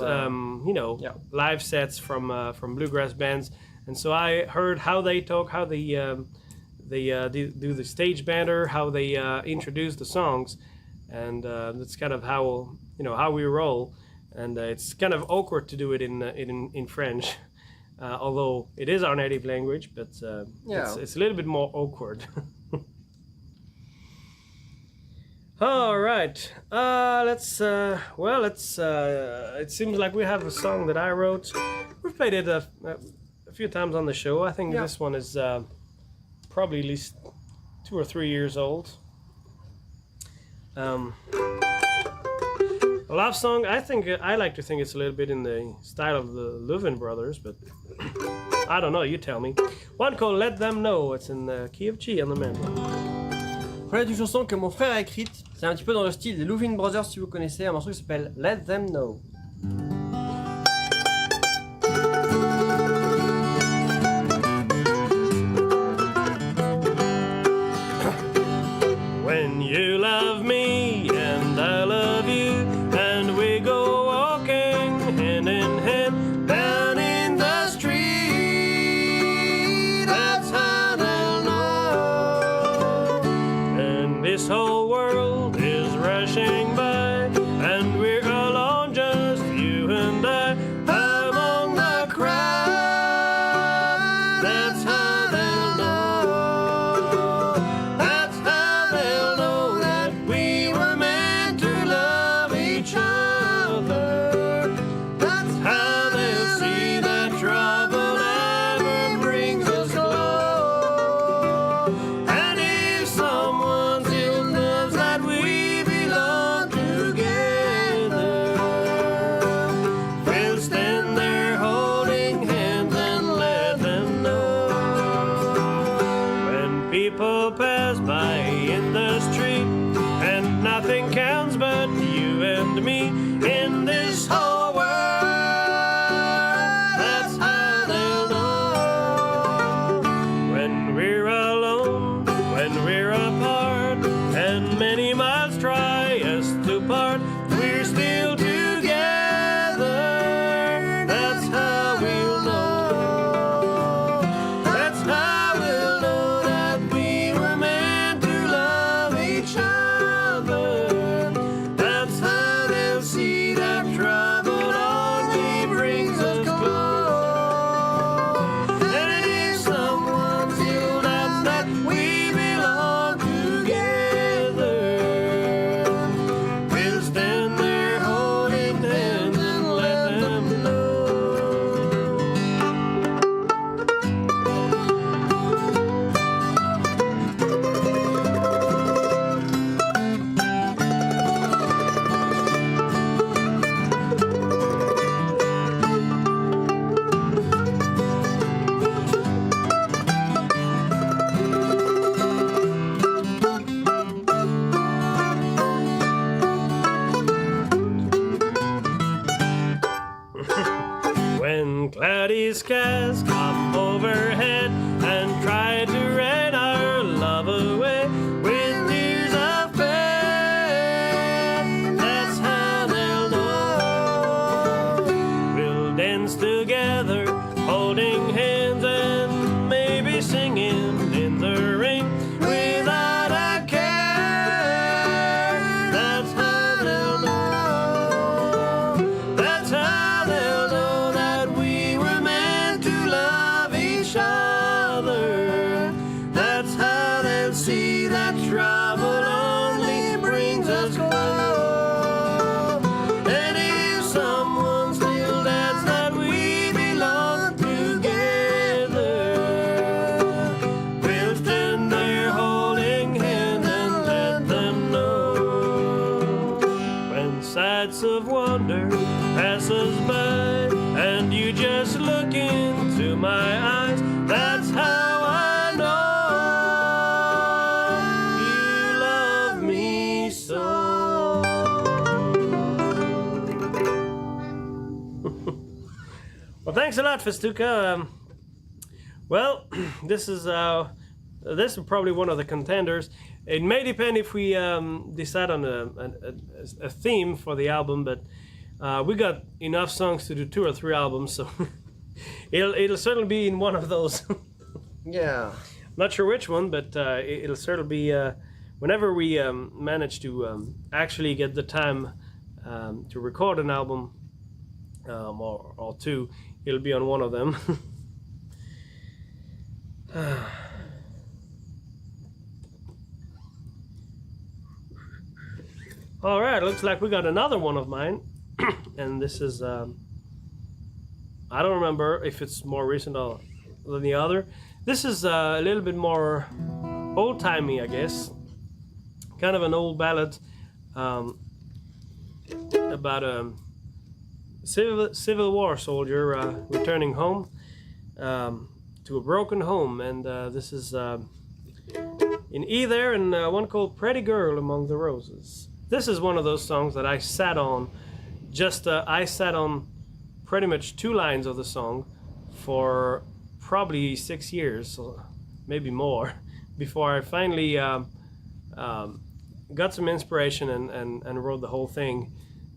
sets from bluegrass bands, and so I heard how they talk, how they do the stage banter, how they introduce the songs, and that's kind of how we roll. And it's kind of awkward to do it in French, although it is our native language, but it's a little bit more awkward. All right, let's. It seems like we have a song that I wrote. We've played it a few times on the show. I think this one is probably at least 2 or 3 years old. A love song. I like to think it's a little bit in the style of the Louvin brothers, but I don't know. You tell me. One called "Let Them Know." It's in the key of G on the mandolin. Voilà une chanson que mon frère a écrite. C'est un petit peu dans le style des Louvin Brothers, si vous connaissez, un morceau qui s'appelle Let Them Know. When you love me and I love you, and we go walking hand in hand down in the street, that's how they'll know. And this whole world is rushing by, and we're alone, just you and I, among the crowd. That's how they'll know. That's how they'll know that we were meant to love each other. That's how they'll see that trouble never brings us close. And if someone still knows that we belong together, we'll stand there holding hands and let them know. When people pass by in the street, nothing counts but you and me in this whole world. That's how they'll know when we're alone, when we're apart, and many miles try us to part. We're still together. That's how we'll know. That's how we'll know that we were meant to love each other. That's how they'll see that trouble only brings us close. And if someone still doubts that we belong together, we'll stand there holding hands and let them know. When cloudy skies come overhead and try to rain our love away with tears of pain, that's how they'll know. We'll dance together, holding hands and maybe singing in the rain without a care. That's how they'll know. That's how they'll know that we were meant to love each other. That's how they'll see that trouble only brings us close. And if someone still doubts that we belong together, we'll stand there holding hands and let them know. When sights of wonder pass us by and you just look into my eyes, that's how I know you love me so. Well, thanks a lot, Festuca. Well, this is probably one of the contenders. It may depend if we decide on a theme for the album, but we got enough songs to do 2 or 3 albums, so it'll certainly be in one of those. Yeah. Not sure which one, but it'll certainly be whenever we manage to actually get the time to record an album or 2, it'll be on one of them. All right, looks like we got another one of mine, and this is I don't remember if it's more recent than the other. This is a little bit more old-timey, I guess, kind of an old ballad about a Civil War soldier returning home to a broken home, and this is in E there, and one called Pretty Girl Among the Roses. This is one of those songs that I sat on, I sat on pretty much 2 lines of the song for probably 6 years, or maybe more, before I finally got some inspiration and wrote the whole thing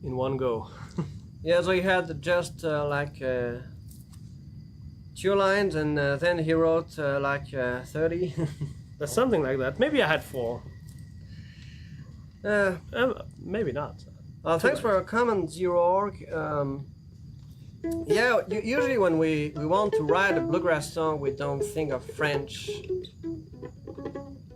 in one go. Yeah, so he had just 2 lines, and then he wrote 30. That's something like that. Maybe I had 4. Maybe not. Thanks for your comment, Zero.org. Yeah, usually when we want to write a bluegrass song, we don't think of French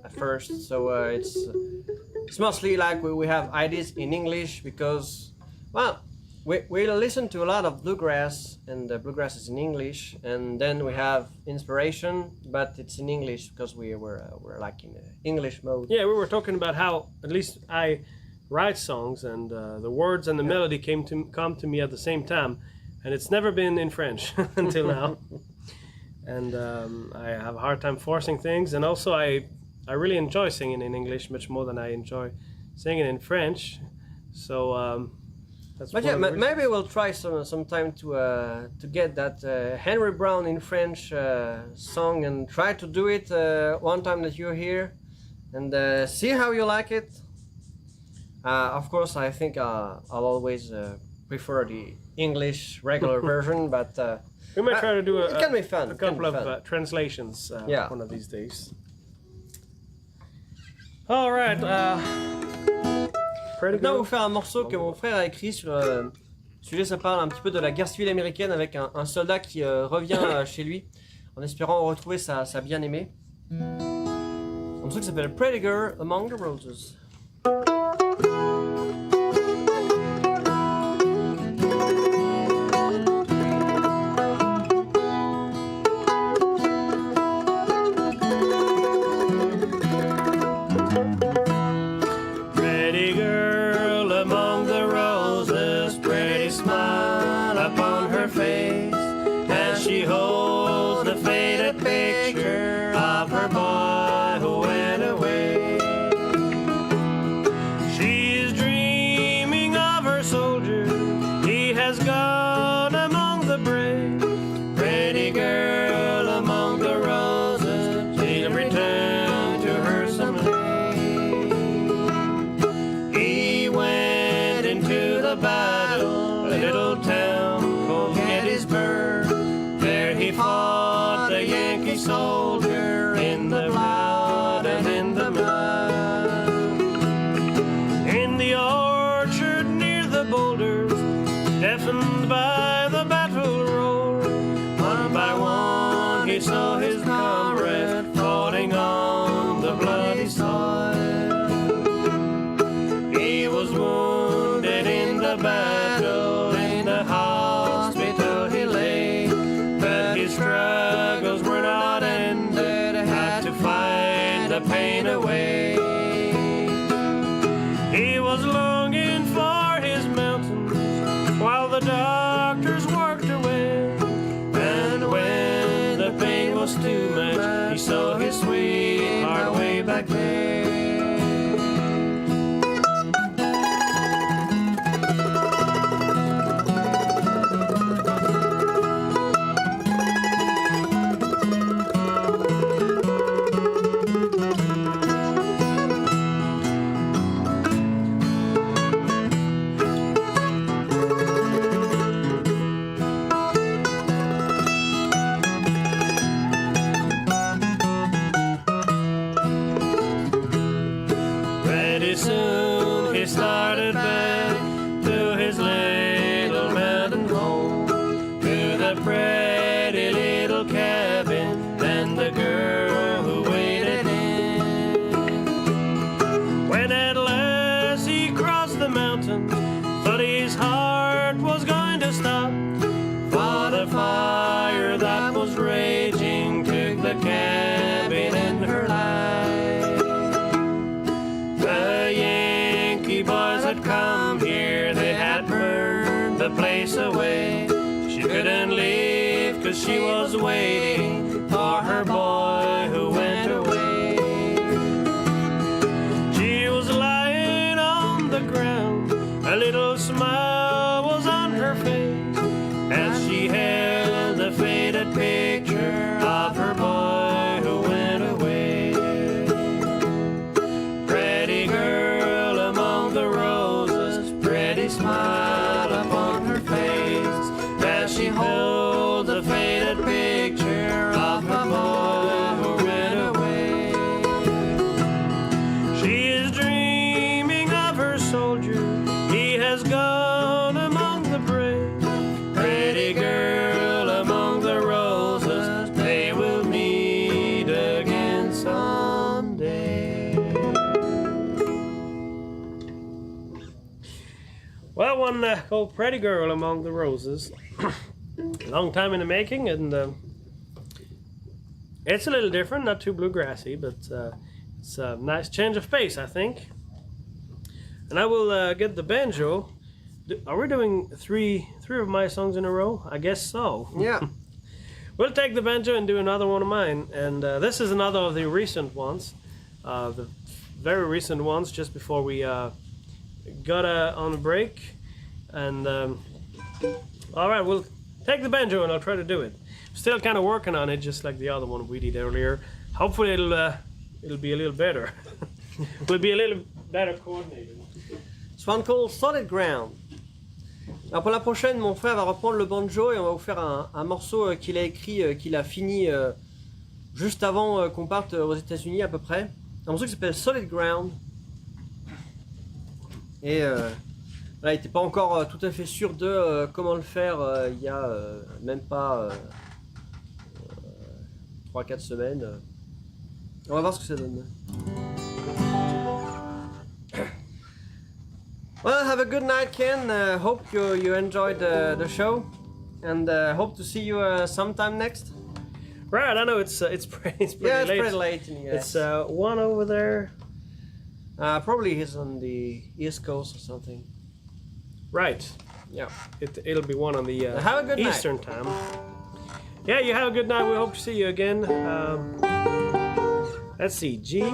at first. So it's mostly like we have ideas in English because, well, we listen to a lot of bluegrass, and the bluegrass is in English, and then we have inspiration, but it's in English because we're like in English mode. Yeah, we were talking about how at least I write songs, and the words and the melody come to me at the same time, and it's never been in French until now. And I have a hard time forcing things, and also I really enjoy singing in English much more than I enjoy singing in French. So that's. But one yeah, of the reasons. maybe we'll try some time to get that Henry Brown in French song and try to do it one time that you're here, and see how you like it. Of course, I think I'll always prefer the English regular version, but We might try to do it can be fun. a it can couple be of fun. translations Yeah. one of these days. All right. Pretty Maintenant, on va good. vous faire un morceau que mon frère a écrit sur sujet. Ça parle un petit peu de la guerre civile américaine avec un soldat qui revient chez lui en espérant retrouver sa bien-aimée. Un morceau qui s'appelle Pretty Girl Among the Roses. Pretty girl among the roses, pretty smile upon her face, as she holds the faded picture of her boy who went away. She's dreaming of her soldier, he has gone among the brave. Pretty girl among the roses, she'll return to her someday. He went into the battle, a little town called Gettysburg. There he fought the Yankee soldier in the blood and in the mud. In the orchard near the boulders, deafened by the battle roar, one by one he saw his comrade falling on the bloody soil. He was wounded in the battle, in the hospital he lay, but his struggles were not ended, had to fight the pain away. He was longing for his mountains while the doctors worked away, and when the pain was too much, he saw his sweetheart way back there. Pretty soon he started back to his little mountain home, to the pretty little cabin and the girl who waited in. When at last he crossed the mountain, thought his heart was going to stop, for the fire that was raging took the cabin and her life. The Yankee boys had come here, they had burned the place away. She couldn't leave 'cause she was waiting for her boy who went away. She was lying on the ground, a little smile was on her face, as she held the faded picture of her boy who went away. Pretty girl among the roses, pretty smile upon her face, as she holds the faded picture of her boy who went away. She is dreaming of her soldier, he has gone among the brave. Pretty girl among the roses, they will meet again someday. Well, one called Pretty Girl Among the Roses. Long time in the making, and it's a little different, not too bluegrassy, but it's a nice change of pace, I think. And I will get the banjo. Are we doing three of my songs in a row? I guess so. Yeah. We'll take the banjo and do another one of mine. And this is another of the recent ones. The very recent ones just before we got on a break. And all right, we'll take the banjo and I'll try to do it. Still kind of working on it, just like the other one we did earlier. Hopefully it'll be a little better. We'll be a little better coordinated. It's one called Solid Ground. Alors pour la prochaine, mon frère va reprendre le banjo et on va vous faire un morceau qu'il a écrit, qu'il a fini juste avant qu'on parte aux États-Unis à peu près. Un morceau qui s'appelle Solid Ground. Et là, il n'était pas encore tout à fait sûr de comment le faire il y a même pas 3-4 semaines. On va voir ce que ça donne. Well, have a good night, Ken. Hope you enjoyed the show, and hope to see you sometime next. Right, I know it's pretty late. Yeah, it's pretty late in the US. It's 1 over there. Probably he's on the East Coast or something. Right. Yeah. It'll be 1 on the have a good Eastern night. time. Yeah, you have a good night. We hope to see you again. Let's see, G.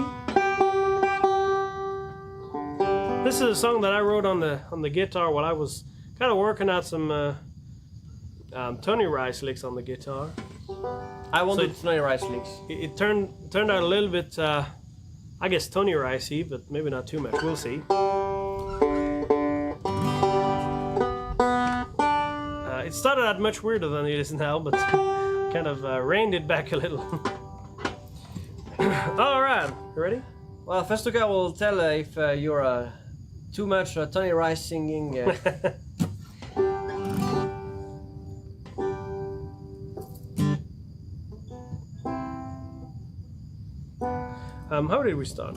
This is a song that I wrote on the guitar while I was kind of working out some Tony Rice licks on the guitar. I wanted Tony Rice licks. It turned out a little bit, I guess, Tony Ricey, but maybe not too much. We'll see. It started out much weirder than it is now, but kind of reined it back a little. All right, you ready? Well, Festuca will tell if you're too much Tony Rice singing. How did we start?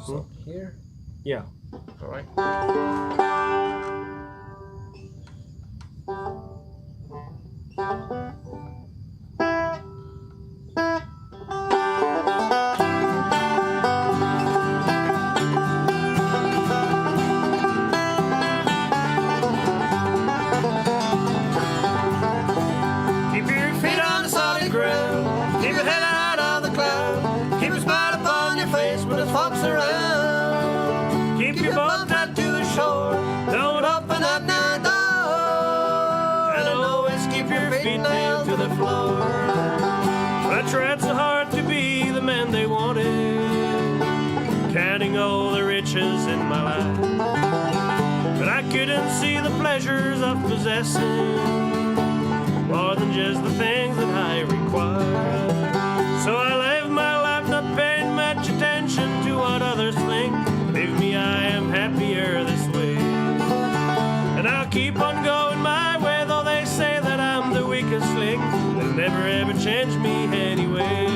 So, here? Yeah. All right. Keep your feet on the solid ground. Keep your head out of the cloud. Keep a smile upon your face when the folks around. Keep your boat tied to the shore. Don't open up now door. And always keep your feet nailed to the floor. I tried so hard to be the man they wanted, counting all the riches in my life, but I couldn't see the pleasures of possessing more than just the things that I require. So I live my life not paying much attention to what others think. Believe me, I am happier this way, and I'll keep on going my way, though they say that I'm the weakest link. They'll never ever change me anyway.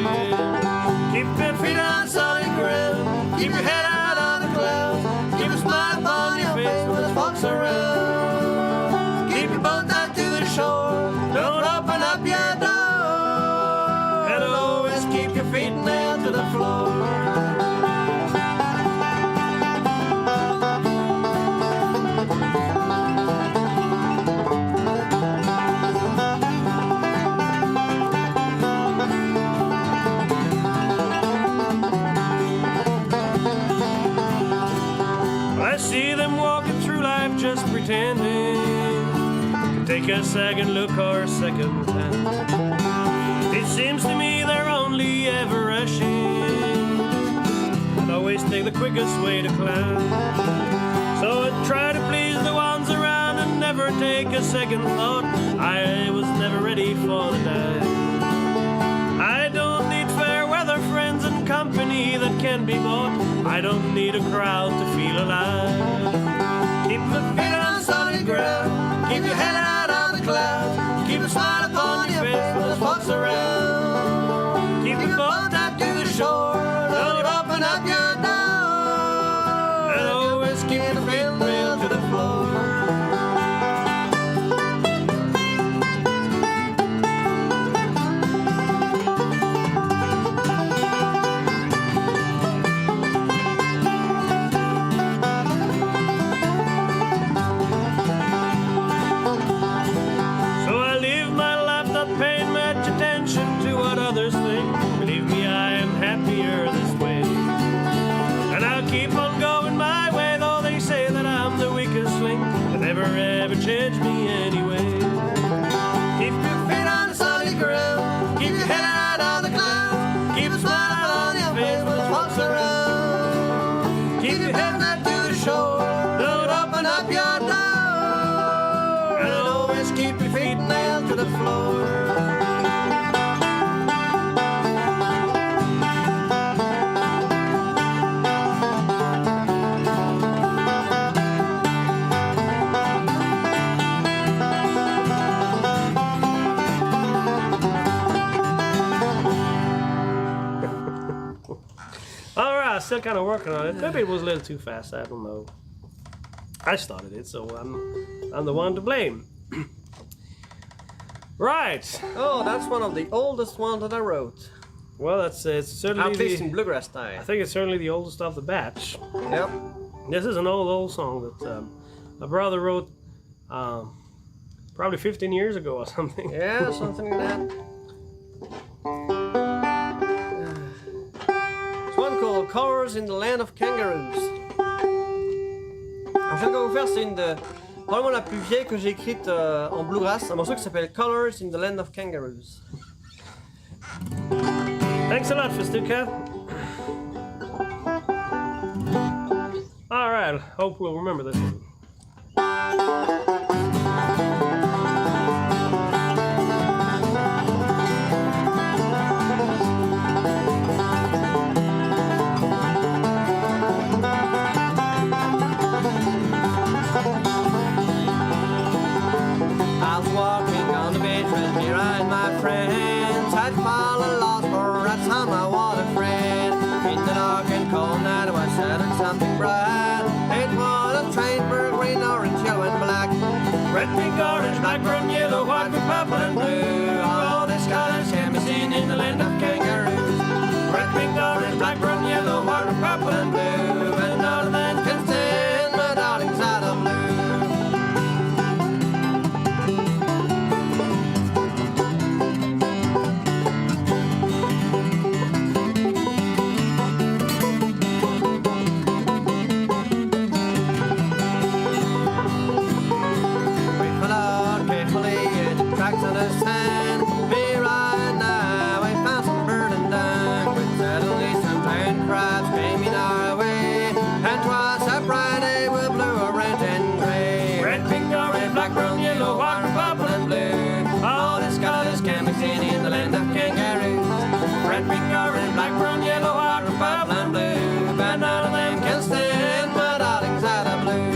Keep your feet on solid ground. Keep your head out on the clouds. Keep a smile upon your face when the folks around. Keep your boat tied to the shore. Don't open up your door. And always keep your feet nailed to the floor. I see them walking through life just pretending to take a second look or a second glance. It seems to me they're only ever rushing and always take the quickest way to climb. So I try to please the ones around and never take a second thought. I was never ready for the night. I don't need fair weather, friends, and company that can be bought. I don't need a crowd to feel alive. Keep your feet on solid ground. Keep your head out of the clouds. Keep a smile upon your face when the folks around. Keep your boat tied to the shore. Don't open up your door. And always keep Keep your feet nailed to the floor. never ever change me anyway. Keep your feet on the solid ground. Keep your head out of the clouds. Keep a smile on your face when it walks around. Keep your head back to the shore. Don't open up your door. And always keep your feet nailed to the floor. Alright, still kind of working on it. Maybe it was a little too fast, I don't know. I started it, so I'm the one to blame. Right. Oh, that's one of the oldest ones that I wrote. Well, it's certainly At least in bluegrass style. I think it's certainly the oldest of the batch. Yep. This is an old song that my brother wrote probably 15 years ago or something. Yeah, something like that. It's one called Colors in the Land of Kangaroos. Alors, je viens de vous faire, c'est une de probablement la plus vieille que j'ai écrite en bluegrass. Un morceau qui s'appelle Colors in the Land of Kangaroos. Thanks a lot, Festuca. Alright, hope we'll remember this one. I was walking on the beach with me and my friends. I'd fallen lost for rats on my water friend. In the dark and cold night, I was shadowed something bright. It was a train for green, orange, yellow, and black. Red, pink, orange, black, brown, yellow, white, with purple and blue. All these colors can be seen in the land of kangaroos. Red, pink, orange, black, brown, yellow, white, with purple and blue. And none of them can stand my darling's out of blue. Red, pink, orange, black, brown, yellow, white, purple, and blue. All these colors can be seen in the land of kangaroos. Red, pink, orange, black, brown, yellow, white, purple, and blue. But none of them can stand my darling's out of blue.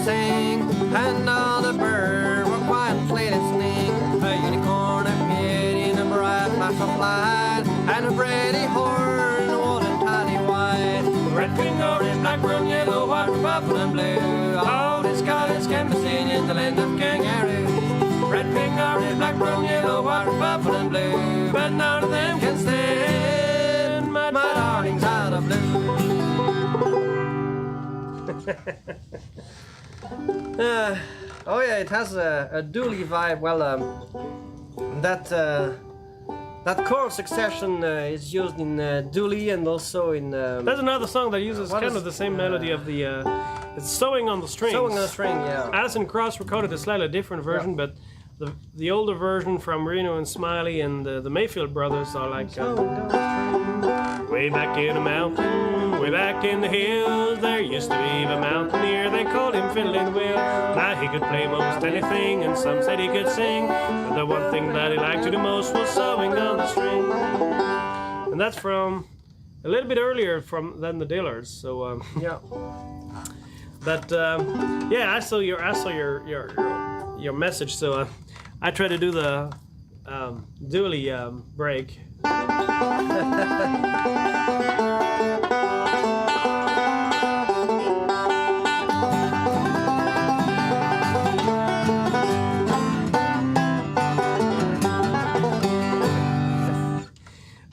Sing, and all the birds were quiet and played and sing. A unicorn appeared in a bright flash of light, and a pretty horn, old and tiny white. Red, pink, orange, black, brown, yellow, white, purple, and blue. All these colors can be seen in the land of kangaroos. Red, pink, orange, black, brown, yellow, white, purple, and blue. But none of them can stand my darling's out of blue. Oh yeah, it has a Dooley vibe. Well, that chord succession is used in Dooley and also in. There's another song that uses kind of the same melody of the. It's Sewing on the Strings. Sewing on the String, yeah. Alison Krauss recorded a slightly different version, but the older version from Reno and Smiley and the Mayfield brothers are like. Way back in the mountain, Way back in the hills, there used to be a mountaineer. They called him Fiddling Will. Now he could play most anything, and some said he could sing. But the one thing that he liked to do most was sewing on the string. And that's from a little bit earlier than the Dillards. So Yeah. but yeah, I saw your message. So I tried to do the dually break.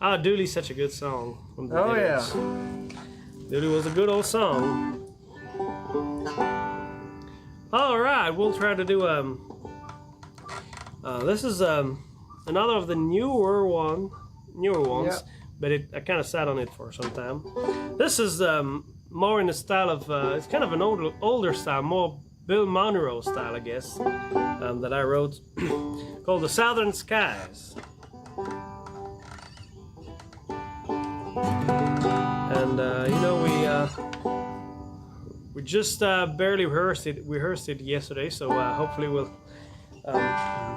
Ah, Dooley's such a good song. From the Oh, Dillards. Dooley was a good old song. All right, we'll try to do this is another of the newer ones, Yeah. but I kind of sat on it for some time. This is more in the style of it's kind of an older style, more Bill Monroe style, I guess, that I wrote, called "The Southern Skies." And you know, we just barely rehearsed it yesterday, so hopefully we'll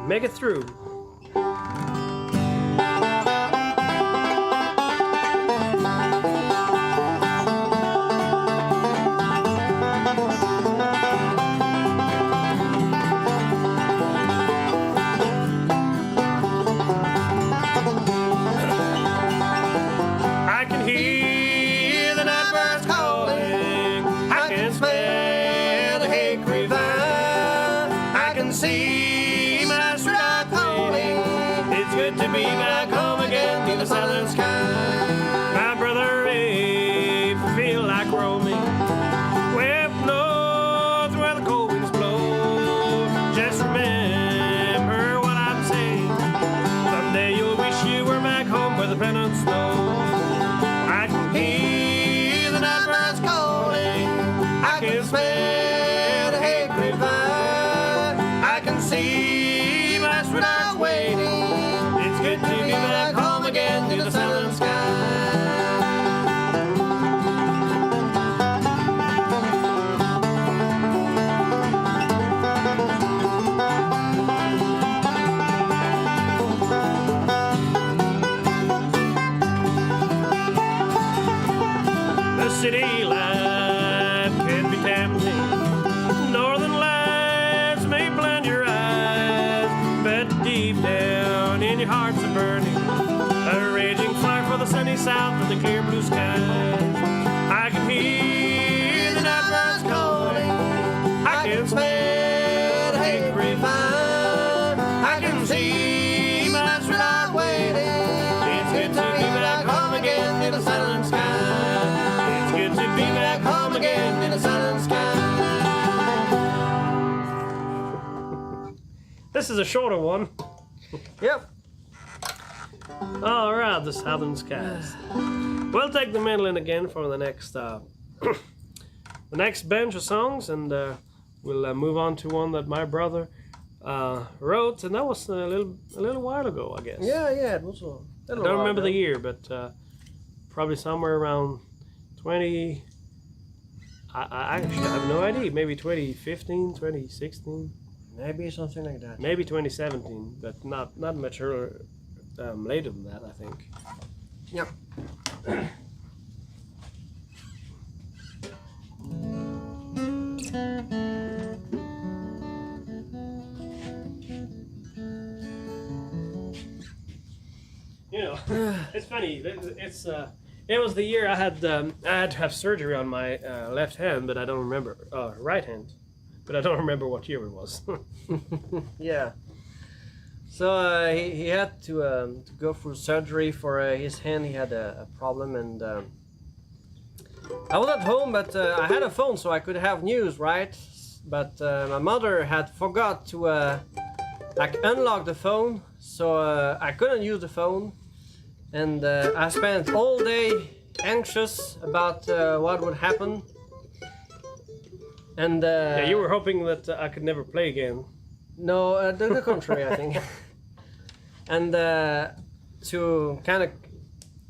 make it through. I can hear the night birds calling. I can smell the hickory vine. I can see my sweetheart calling. It's good to be back home again in the southern sky. My brother, if you feel like roaming, way up north where the cold winds blow, just remember what I'm saying. Someday you'll wish you were back home where the pennant snow. I can hear the night birds calling. I can smell the hickory vine. I can see my sweetheart waiting. It's good to be back home again to the southern sky. The city life can be tempting. Northern lights may blind your eyes, but deep down in your heart's a burning, a raging fire for the sunny south and the clear blue skies. I can hear the night birds calling. I can smell the hickory vine. I can see my sweetheart waiting. It's good to be back home again in the southern sky. It's good to be back home again in the southern sky. This is a shorter one. Yep. All right, the southern skies. We'll take the mandolin again for the next the next bench of songs, and we'll move on to one that my brother wrote, and that was a little while ago, I guess. Yeah, it was a I don't remember the year, but probably somewhere around 20. I actually have no idea. Maybe 2015, 2016, Maybe something like that. maybe 2017, but not much earlier, later than that, I think. Yep. You know, it's funny. It was the year I had to have surgery on my left hand, but I don't remember right hand, but I don't remember what year it was. Yeah. So he had to go through surgery for his hand. He had a problem, and I was at home, but I had a phone, so I could have news, right? But my mother had forgot to like unlock the phone, so I couldn't use the phone, and I spent all day anxious about what would happen. And Yeah, you were hoping that I could never play again. no, the contrary, I think. And to kind of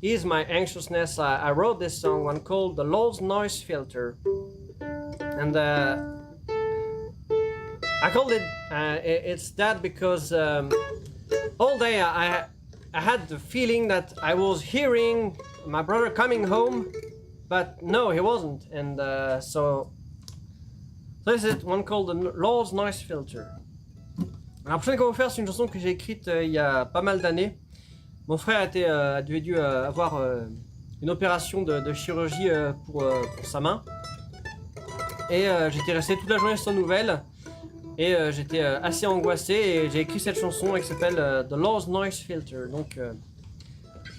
ease my anxiousness, I wrote this song, one called The Lord's Noise Filter. And I called it, it's that because all day I had the feeling that I was hearing my brother coming home, but no, he wasn't. And so this is one called The Lord's Noise Filter. La prochaine qu'on va faire, c'est une chanson que j'ai écrite il y a pas mal d'années. Mon frère a dû avoir une opération de chirurgie pour sa main. Et j'étais resté toute la journée sans nouvelles. Et j'étais assez angoissé. Et j'ai écrit cette chanson qui s'appelle The Lord's Noise Filter. Donc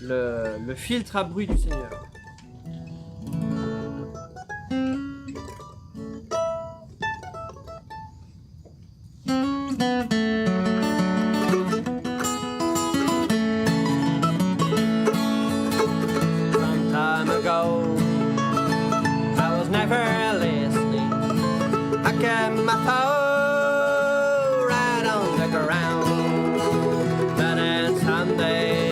le filtre à bruit du Seigneur. My toe right on the ground, but then someday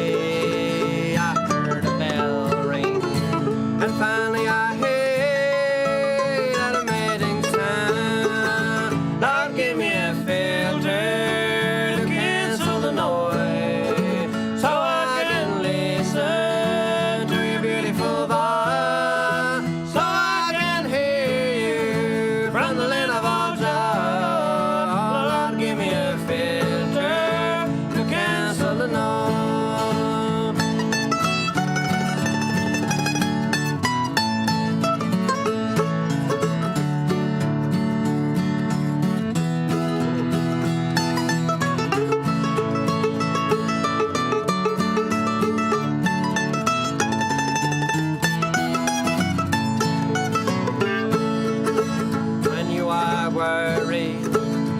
I heard a bell ring, and finally I heard that amazing sound. Lord, give me a filter to cancel the noise, so I can listen to your beautiful voice, so I can hear you from the land of all.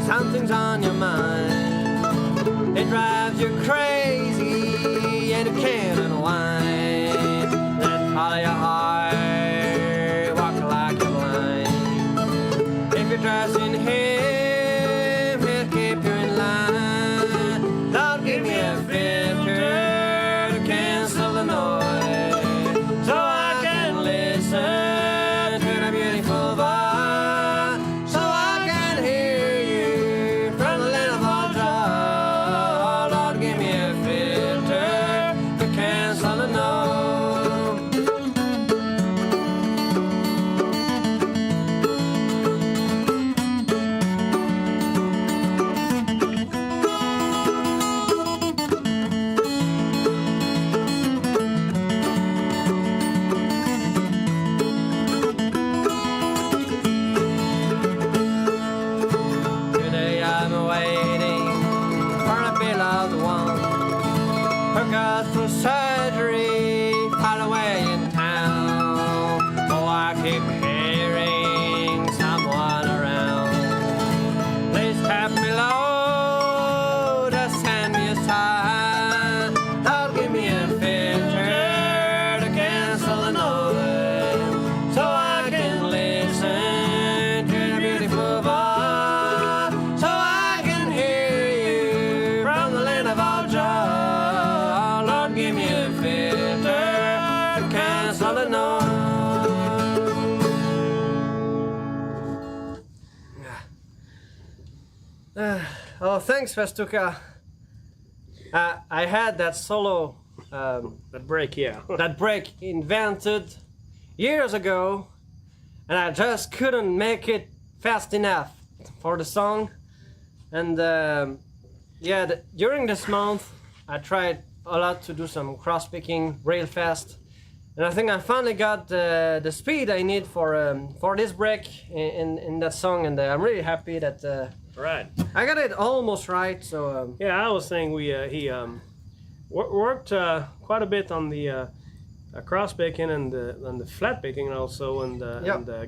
Something's on your mind, it drives you crazy and you can't unwind. Then follow your heart, walk like you're blind. If you trust in Him, He'll keep you in line. Lord, give me a filter to cancel the noise, so I can listen to the beautiful voice. For surgery far away in town. Oh, I keep hearing someone around. Please tap me low, just send me a sign. Don't give me a filter to cancel the noise, so I can listen to the beautiful voice, so I can hear you from the land of all joy. Give me a filter to cancel the noise. Oh, thanks, Festuca. I had that solo, that break, yeah. that break invented years ago, and I just couldn't make it fast enough for the song. And yeah, during this month, I tried a lot to do some cross picking real fast, and I think I finally got the speed I need for this break in that song, and I'm really happy that right. I got it almost right. So yeah, I was saying he worked quite a bit on the cross picking and the flat picking also, and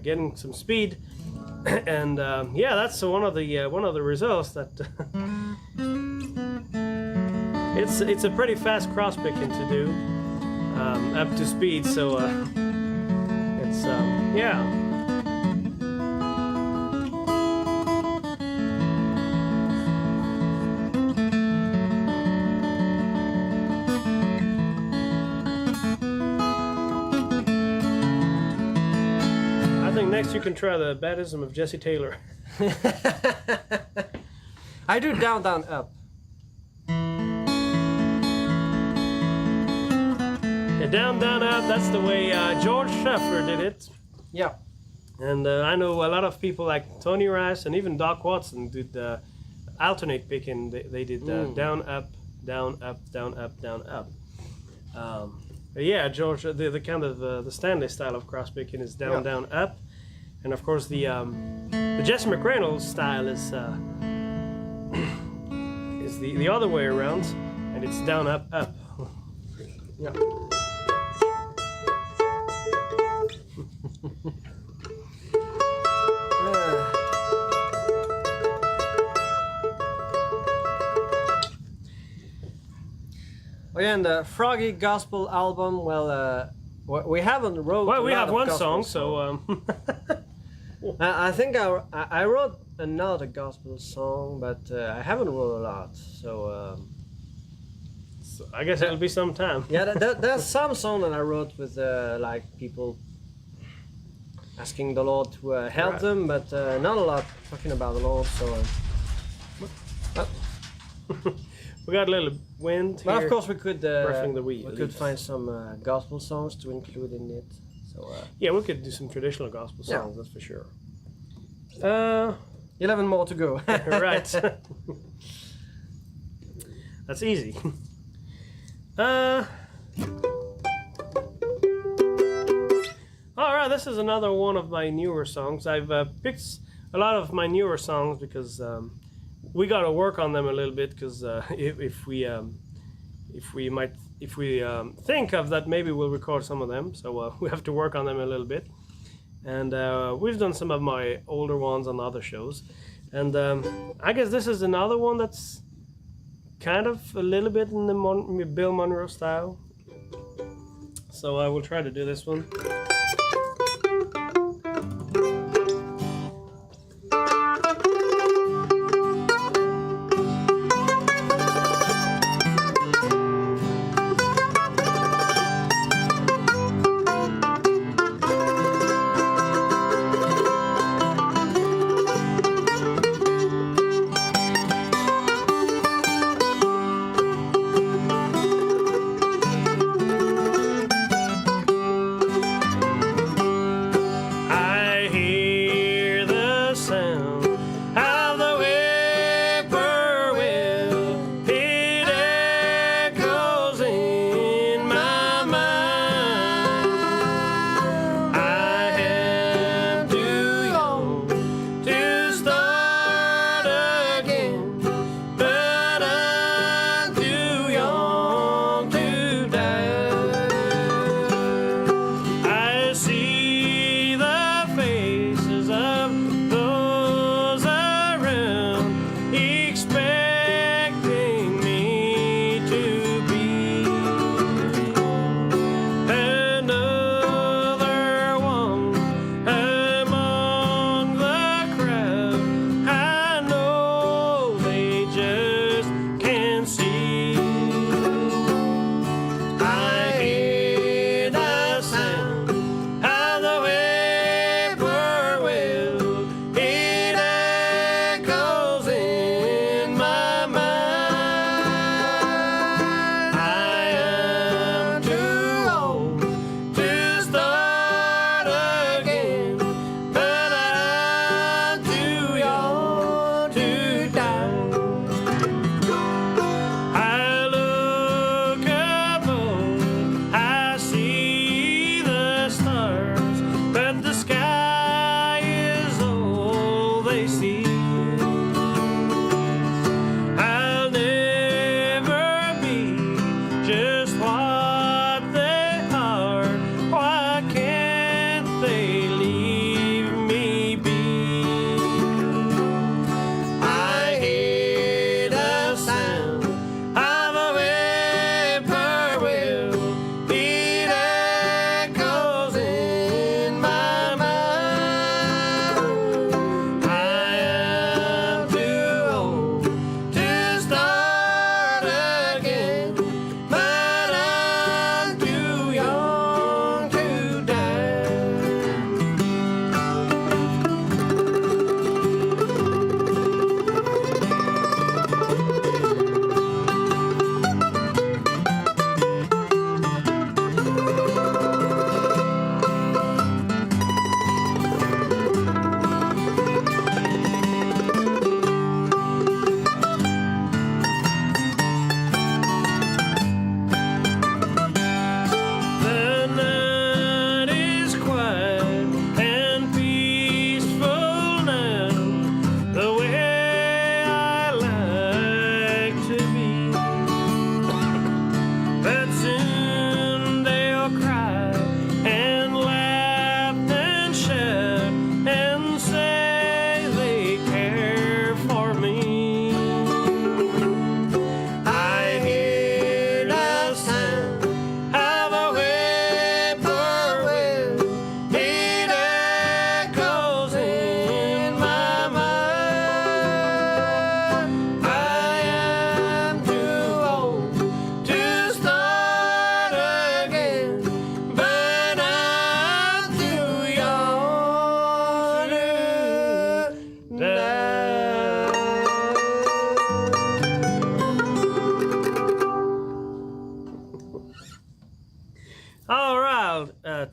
getting some speed, and yeah, that's one of the results that. It's a pretty fast cross picking to do, up to speed. So it's yeah. next you can try the Baptism of Jesse Taylor. I do down, down, up. Yeah, down, down, up. That's the way George Sheffer did it. Yeah. And I know a lot of people like Tony Rice and even Doc Watson did alternate picking. They did down, up, down, up, down, up, down, up. But yeah, George, the kind of the Stanley style of cross picking is down, down, up, and of course the Jesse McReynolds style is the other way around, and it's down, up, up. Yeah. Oh yeah, and the Froggy Gospel album. Well, we haven't wrote. Well, a we lot have of one gospel song, so I think I wrote another gospel song, but I haven't wrote a lot. So so I guess it'll be some time. yeah, there's some song that I wrote with like people asking the Lord to help Right. them, but not a lot talking about the Lord. So. We got a little wind here. But of course we could Roughing the wheel, we could leaves. find some gospel songs to include in it. So Yeah, we could do some traditional gospel Yeah. songs, that's for sure. 11 more to go. Right. That's easy. Alright, this is another one of my newer songs. I've picked a lot of my newer songs because we got to work on them a little bit, because if we think of that, maybe we'll record some of them. So we have to work on them a little bit. And we've done some of my older ones on other shows. And I guess this is another one that's kind of a little bit in the Bill Monroe style. So I will try to do this one.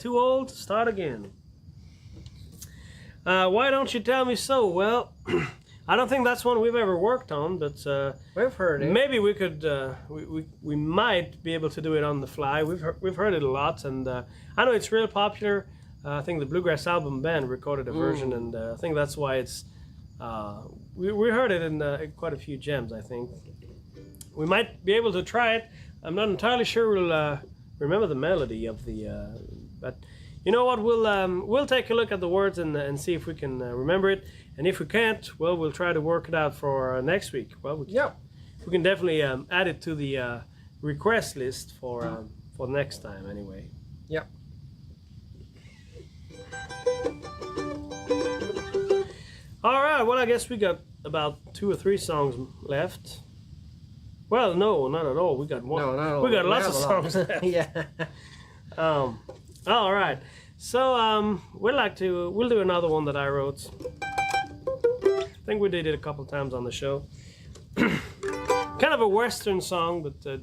too old to start again. Why don't you tell me so? Well, I don't think that's one we've ever worked on, but We've heard it. maybe we could. We might be able to do it on the fly. We've heard it a lot, and I know it's real popular. I think the Bluegrass Album Band recorded a version, and I think that's why it's. We heard it in quite a few jams. I think we might be able to try it. I'm not entirely sure we'll remember the melody of the. But you know what? We'll take a look at the words and see if we can remember it. And if we can't, well, we'll try to work it out for next week. Well, we can definitely add it to the request list for next time anyway. Yeah. All right. Well, I guess we got about 2 or 3 songs left. Well, no, not at all. We got one. No, not at all. We got lots of have a lot. songs left. Yeah. All right. So we'll do another one that I wrote. I think we did it a couple times on the show. Kind of a Western song, but I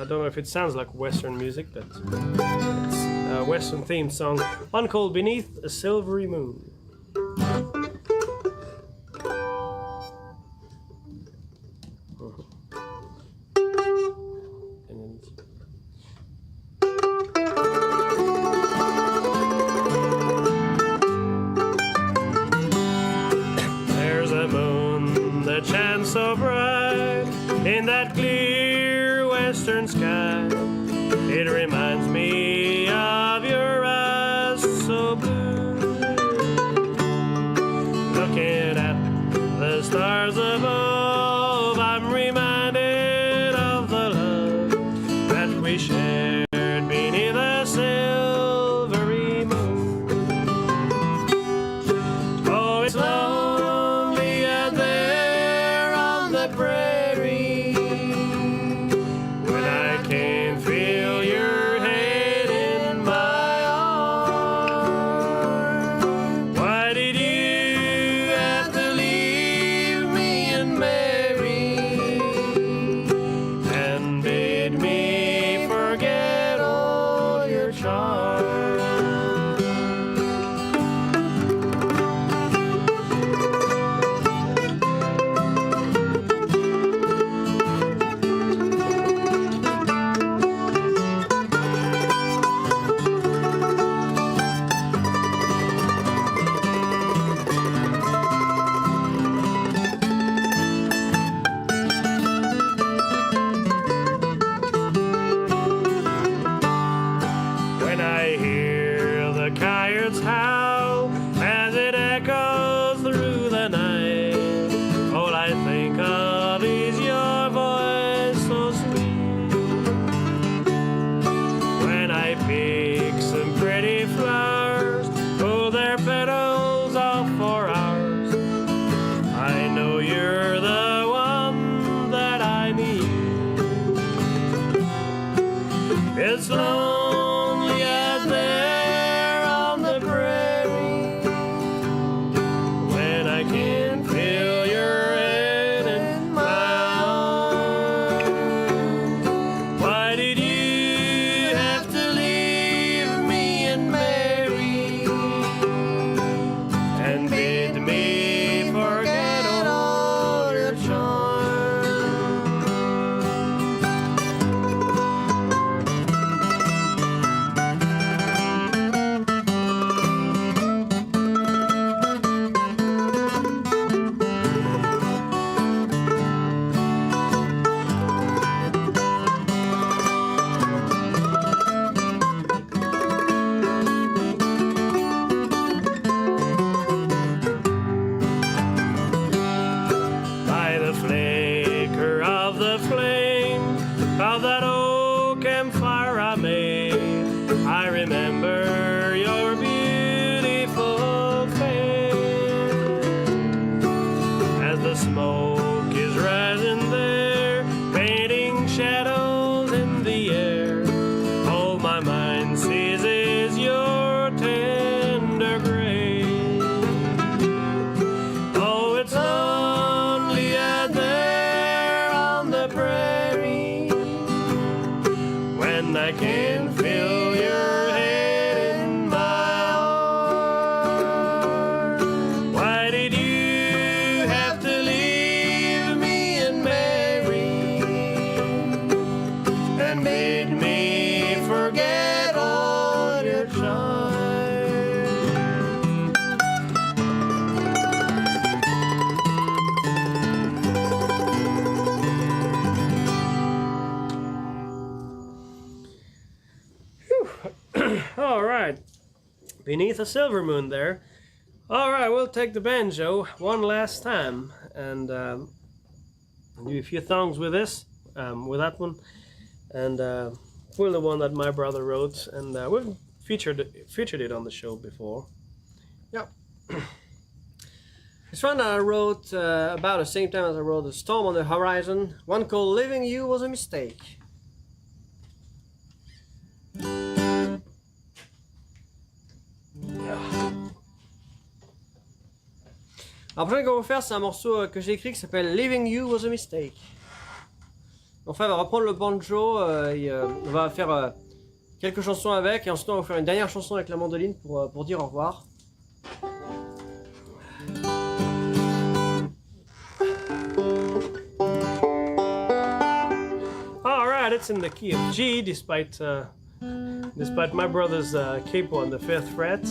don't know if it sounds like Western music, but it's a Western themed song. One called Beneath a Silvery Moon. There's a moon that shines so bright in that clear western sky. It reminds me of your eyes so blue. Looking at the stars above, I'm reminded of the love that we shared beneath a silvery moon. Oh, it's lonely out there on the prairie when I can feel your head in my arms. Why did you have to leave me and Mary and bid me forget all your charms? When I hear the coyotes howl as it echoes through the night, all I think of is your voice so sweet. When I pick some pretty flowers, pull their petals off for hours, I know you're the one that I need. It's lonely out there on the prairie when I can feel your head in my arms. Why did you have to leave me and Mary and bid me forget all your charms? By the flicker of the flame of that old campfire I made, I remember your beautiful face. As the smoke is rising there, painting shadows in the air, all my mind sees is your tender grace. Oh, it's lonely out there on the prairie when I can feel your head in right. Beneath a silver moon there. All right, we'll take the banjo one last time and do a few songs with this, with that one, and pull the one that my brother wrote, and we've featured it on the show before. Yep. This one I wrote about the same time as I wrote The Storm on the Horizon. One called Leaving You Was a Mistake. Alors, le prochain qu'on va faire, c'est un morceau que j'ai écrit qui s'appelle Leaving You Was a Mistake. Enfin, on va reprendre le banjo et on va faire quelques chansons avec, et ensuite on va faire une dernière chanson avec la mandoline pour dire au revoir. All right, it's in the key of G, despite my brother's capo on the 5th fret.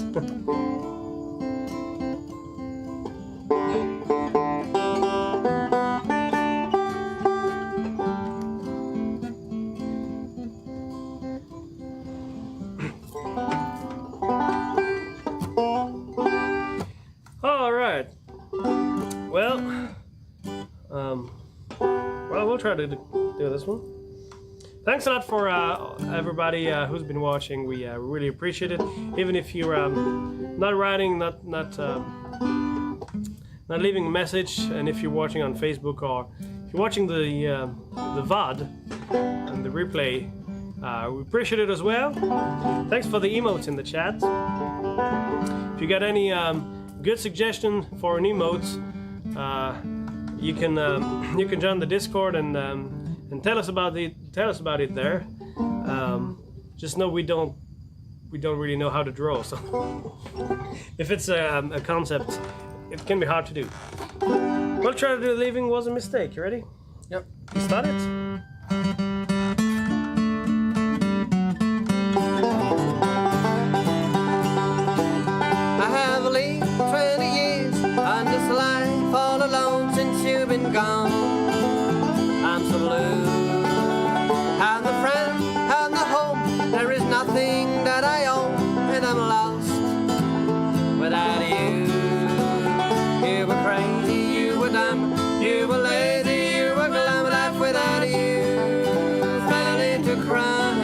Well, we'll try to do this one. Thanks a lot for everybody who's been watching. We really appreciate it. Even if you're not writing, not leaving a message, and if you're watching on Facebook or if you're watching the VOD and the replay, we appreciate it as well. Thanks for the emotes in the chat. If you got any good suggestion for an emote, you can join the Discord and tell us about it there. Just know we don't really know how to draw, so if it's a concept, it can be hard to do. We'll try to do Leaving Was a Mistake. You ready? Yep. Start it. I have lived 20 years on this life all alone since you've been gone. I'm so blue. And the friend and the home, there is nothing that I own, and I'm lost without you. You were crazy, you were dumb, you were lazy, you were glum. Life without you fell into crime.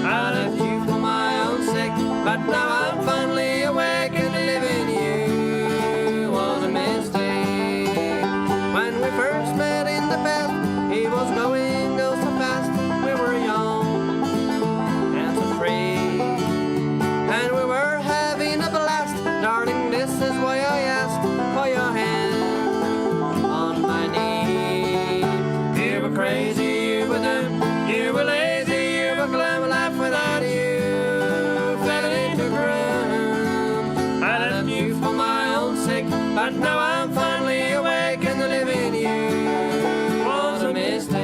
I left you for my own sake, but now I'm finally awake, and living you was a mistake. When we first met in the past, he was going so fast. We were young and so free, and we were having a blast. Darling, this is why I asked for your hand on my knee. You were crazy, you were dumb, you were lazy, you were glum. Life without you fell into ground. I left you for my own sake, but now I'm finally awake, and living you was a mistake.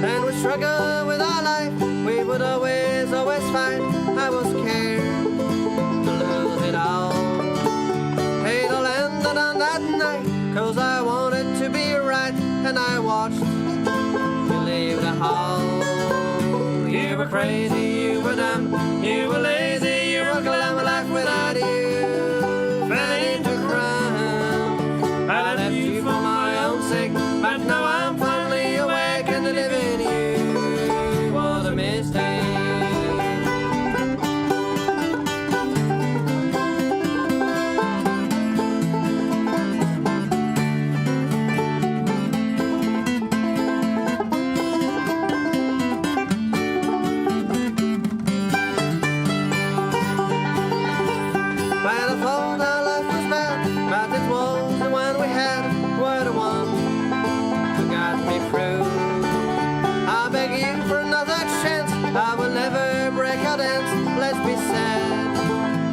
And we struggle with our life, we would always fight. I was scared to lose it all. It all ended on that night, 'cause I wanted to be right, and I watched you leave the hall. You were crazy, you were dumb, you were lazy, you were glum. Life without you fell into crime. I left you for my own sake, but now I'm finally awake, and living you was a mistake. Well, I thought our life was bad, but it was the one we had. Were the one who got me through. I beg you for another chance, I will never break our dance. Let's be sad,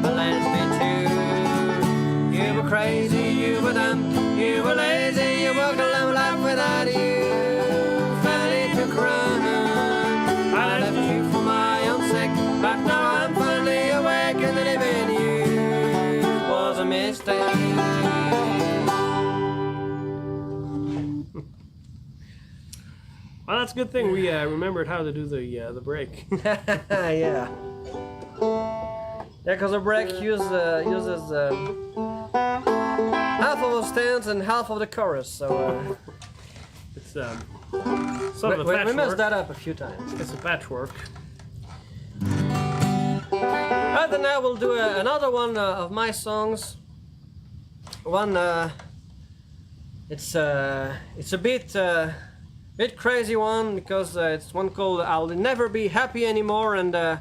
but let's be true. You were crazy, you were dumb, you were lazy, you were glum. Life without you fell Well, that's a good thing we remembered how to do the break. Yeah. Yeah, because the break uses half of the stands and half of the chorus, so It's sort of a we patchwork. messed that up a few times. It's a patchwork. And then I will do another one of my songs. One, it's a bit crazy one because it's one called "I'll Never Be Happy Anymore," and the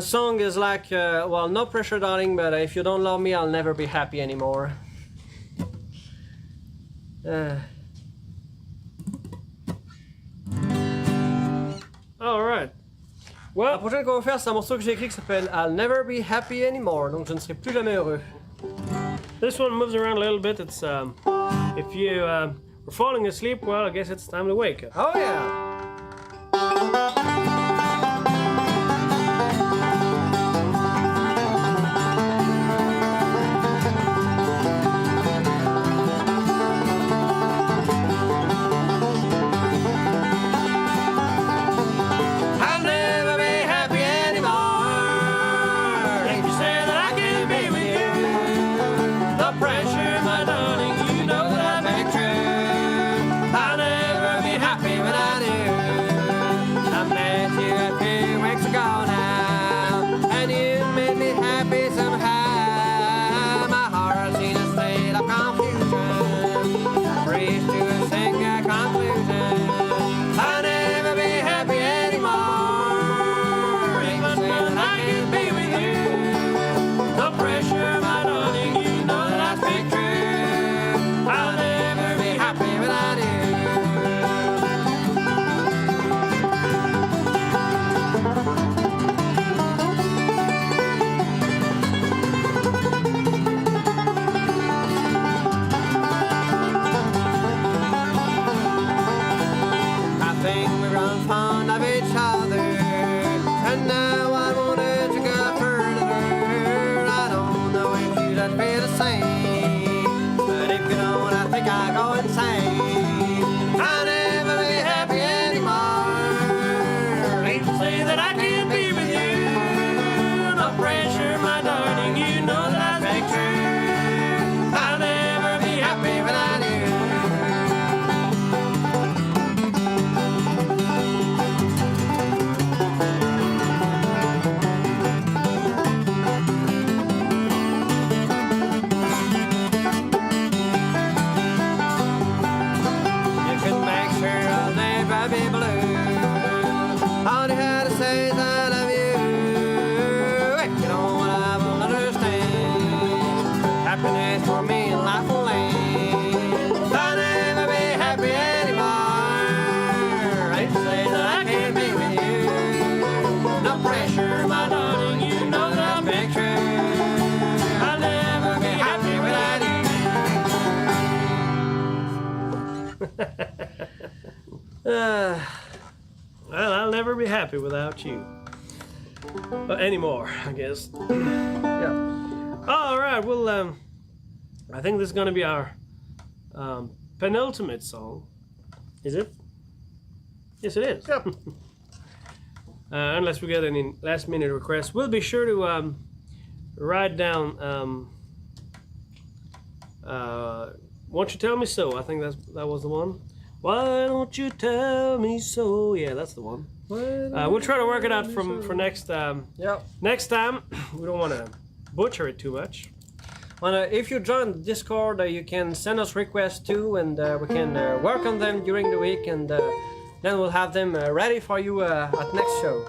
song is like, well, no pressure, darling, but if you don't love me, I'll never be happy anymore. All right. La Well, prochaine qu'on va faire, c'est un morceau que j'ai écrit qui s'appelle "I'll Never Be Happy Anymore", donc je ne serai plus jamais heureux. this one moves around a little bit. It's if you were falling asleep, well, I guess it's time to wake up. Oh yeah! I'll never be happy anymore. If you say that I can't be with you, no pressure, my darling, you know that I make true. I'll never be happy without you. I met you a few weeks ago now, and you made me happy somehow. My heart's in a state of confusion, reached to a single conclusion. I'll never be happy anymore. If you say that I can't be with you, no pressure, my darling, you know that I speak true. I'll never be happy without you. I think we're grown fond of each other, and now I wanted to go further. I don't know if you'd be the same, but if you don't, I think I'll go insane. I'll never be happy anymore. If you say that I can't be with you, no pressure, my darling, you know that I speak true. I'll never be happy without you. You can make sure I'll never be blue. All you had to say is I love you. If you don't, I will understand. Happiness for me and life will end. I'll never be happy anymore. If you say that I can't be with you, no pressure, my darling, you know that I'll be true. I'll never be happy without you. Well, I'll never be happy without you. Anymore, I guess. Yeah. All right. Well, I think this is gonna be our penultimate song. Is it? Yes, it is. Yep. Unless we get any last-minute requests, we'll be sure to write down. Won't you tell me so? I think that was the one. Why don't you tell me so? Yeah, that's the one. We'll try to work it out for next Yep. next time. We don't want to butcher it too much. Well, if you join Discord, you can send us requests too, and we can work on them during the week, and then we'll have them ready for you at next show.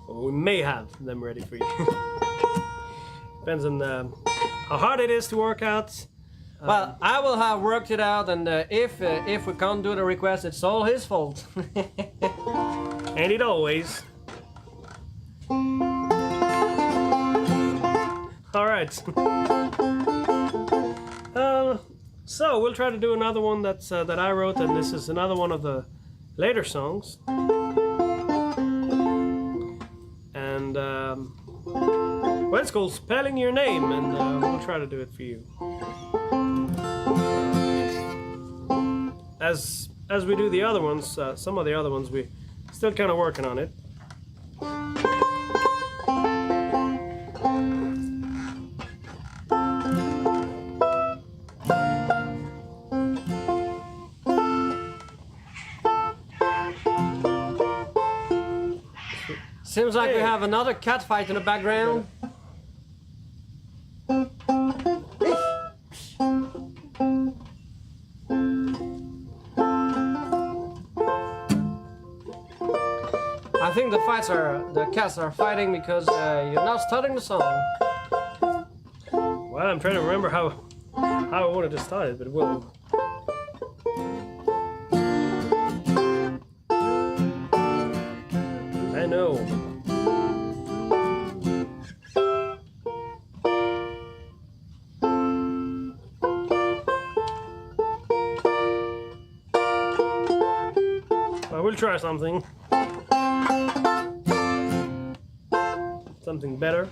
Or we may have them ready for you. Depends on how hard it is to work out. Well, I will have worked it out, and if we can't do the request, it's all his fault. And it always. All right. So we'll try to do another one that I wrote, and this is another one of the later songs. And well, it's called "Spelling Your Name," and we'll try to do it for you. As as we do the other ones, some of the other ones, we still kind of working on it. Seems like we have another cat fight in the background. I think the cats are fighting because you're not starting the song. Well, I'm trying to remember how I wanted to start it, but we'll. I know. I will try something. Something better.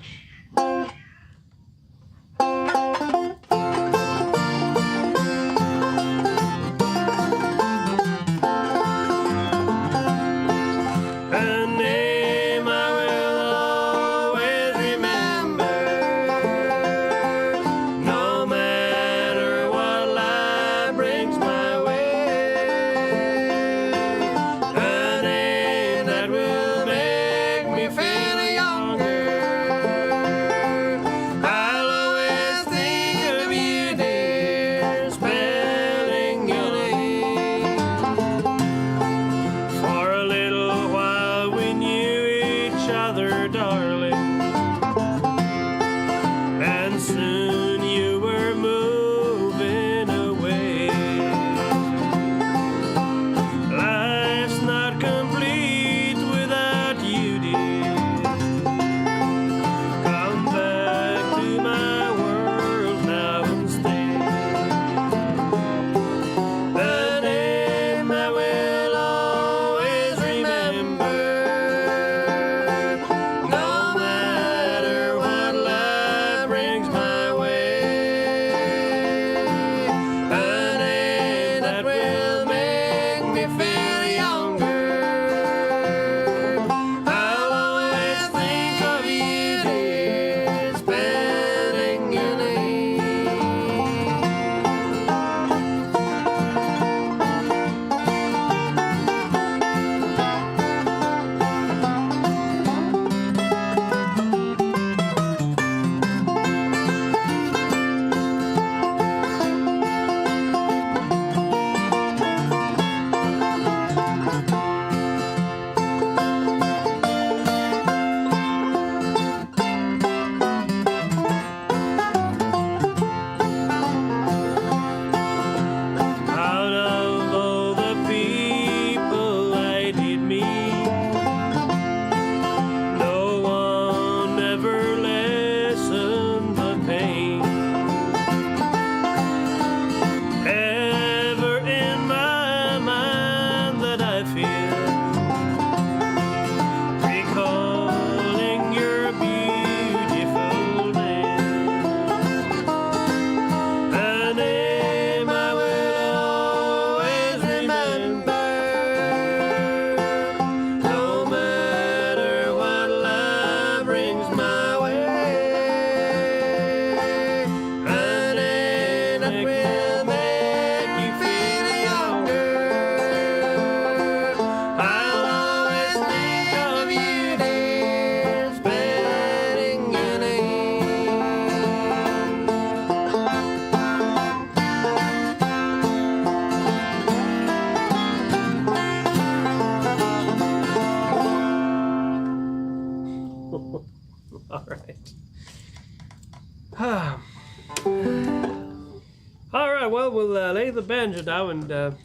Alright, well, we'll lay the banjo down and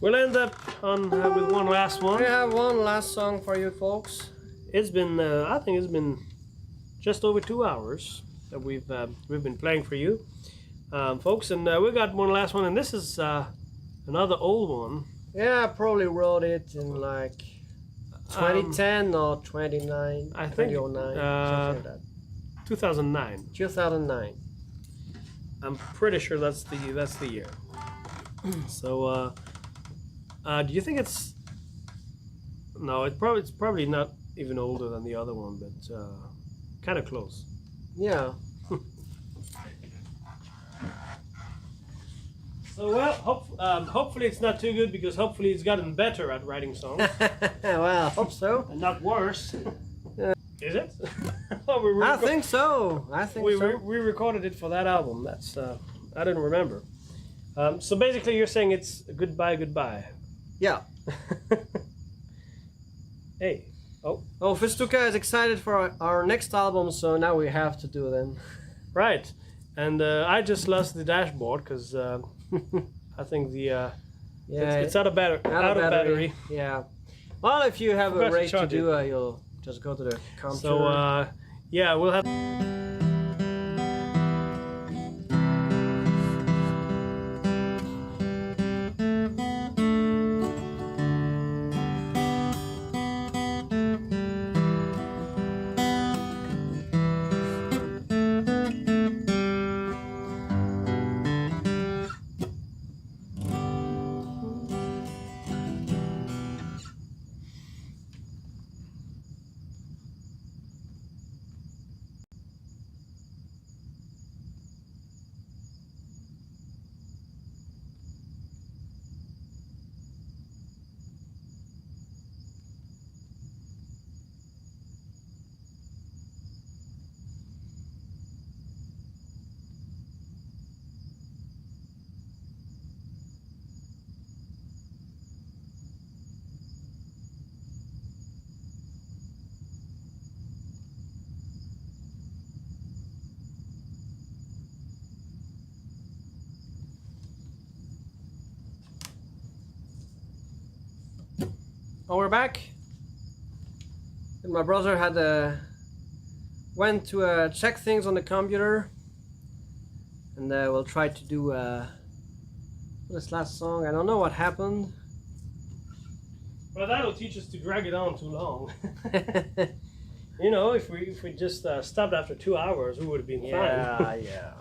we'll end up on with one last one. We have one last song for you folks. It's been, I think it's been just over 2 hours that we've been playing for you, folks, and we got one last one, and this is another old one. Yeah, I probably wrote it in like 2010 or 29, I think 2009, something like that. 2009. 2009. I'm pretty sure that's the year. So Do you think it's? No, it's probably not even older than the other one, but kind of close. Yeah. So well, hopefully it's not too good because hopefully it's gotten better at writing songs Well, I hope so. and not worse. Is it? I think so. I think we so. recorded it for that album. That's I didn't remember. So basically, you're saying it's goodbye, goodbye. Yeah. Hey. Oh. Oh, Festuca is excited for our next album, so now we have to do them. Right. And I just lost the dashboard because I think the it's out of battery. Yeah. Well, if you have a Forgot to race to charge do, you'll just go to the counter. So yeah, we'll have. Oh, we're back. And my brother had went to check things on the computer, and we'll try to do this last song. I don't know what happened. Well, that'll teach us to drag it on too long. You know, if we just stopped after 2 hours, we would have been fine. Yeah.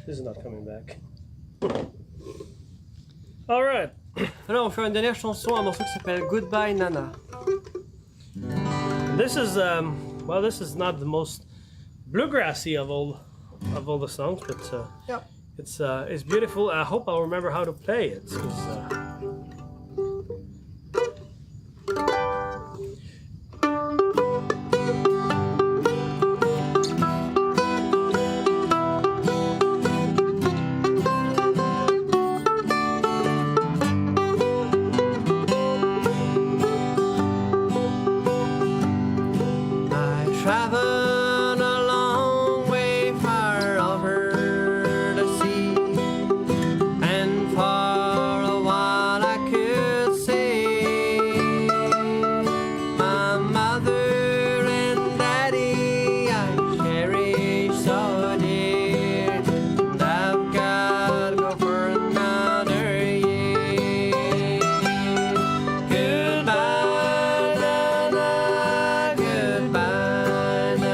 This is not coming back. All right. Alors, on fait une dernière chanson, un morceau qui s'appelle Goodbye Nana. This is well, this is not the most bluegrassy of all the songs, but Yep. it's beautiful. I hope I'll remember how to play it. 'Cause, Traveled a long way far over the sea, and for a while I could see my mother and daddy I cherish so dear, and I've got to go for another year. Goodbye, Nana, goodbye.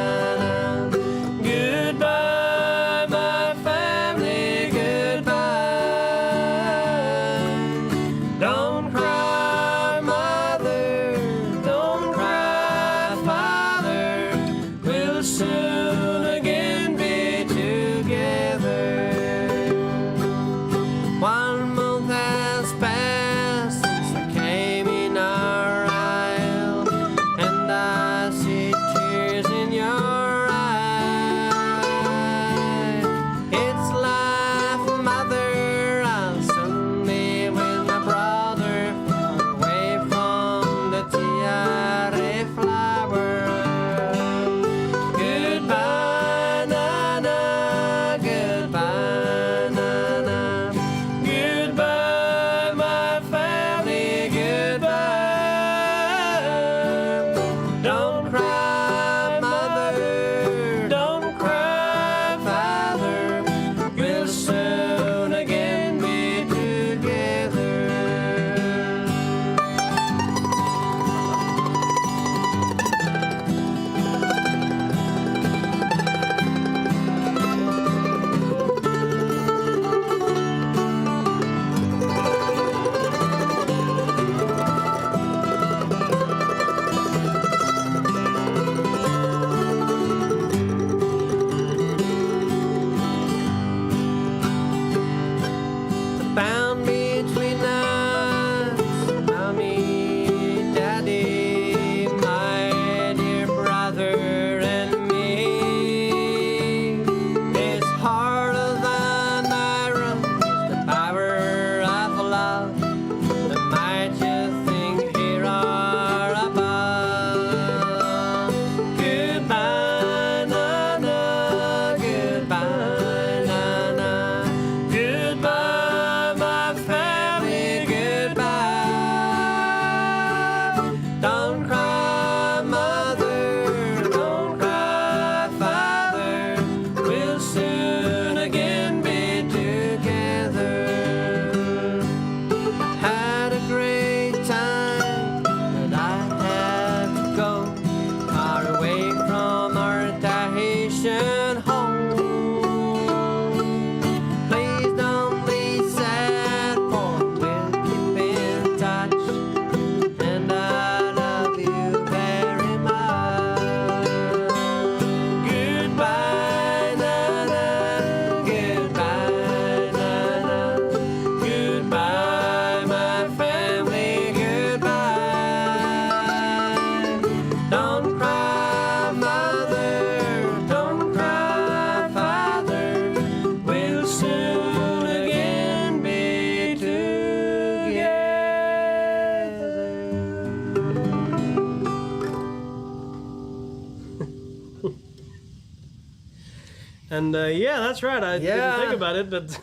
And yeah, that's right. I Yeah. didn't think about it, but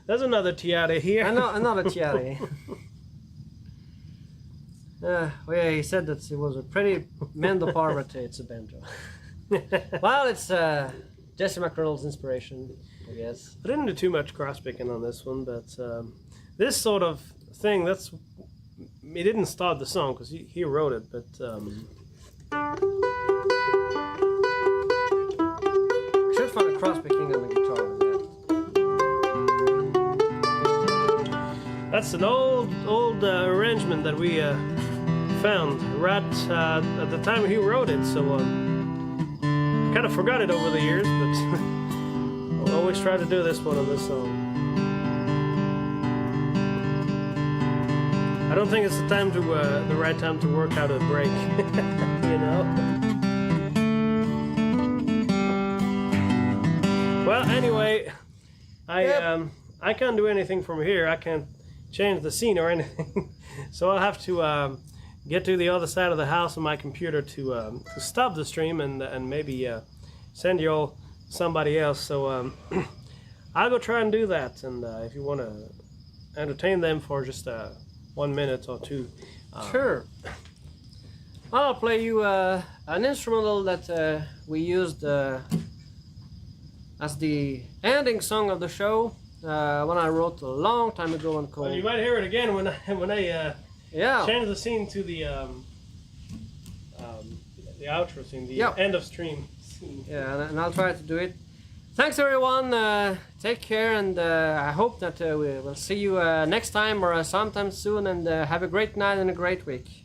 there's another tiara here. Another tiara. Well, yeah, he said that it was a pretty Mendel but it's a banjo. Well, it's Jesse McReynolds' inspiration, I guess. I didn't do too much cross picking on this one, but this sort of thing, he didn't start the song because he wrote it, but Should find a cross picking on the guitar with that. that's an old arrangement that we found right at the time he wrote it, so kind of forgot it over the years, but I'll always try to do this one on this song. I don't think it's the right time to work out a break, you know. Well, anyway, I can't do anything from here. I can't change the scene or anything, so I'll have to get to the other side of the house on my computer to stop the stream and maybe send you all somebody else. So I'll go try and do that. And if you want to entertain them for just 1 minute or two, Sure. I'll play you an instrumental that we used as the ending song of the show. One I wrote a long time ago and called. well, you might hear it again when I Yeah. change the scene to the outro scene, the Yeah. end of stream scene. Yeah, and I'll try to do it. Thanks everyone. Take care, and I hope that we will see you next time or sometime soon. And have a great night and a great week.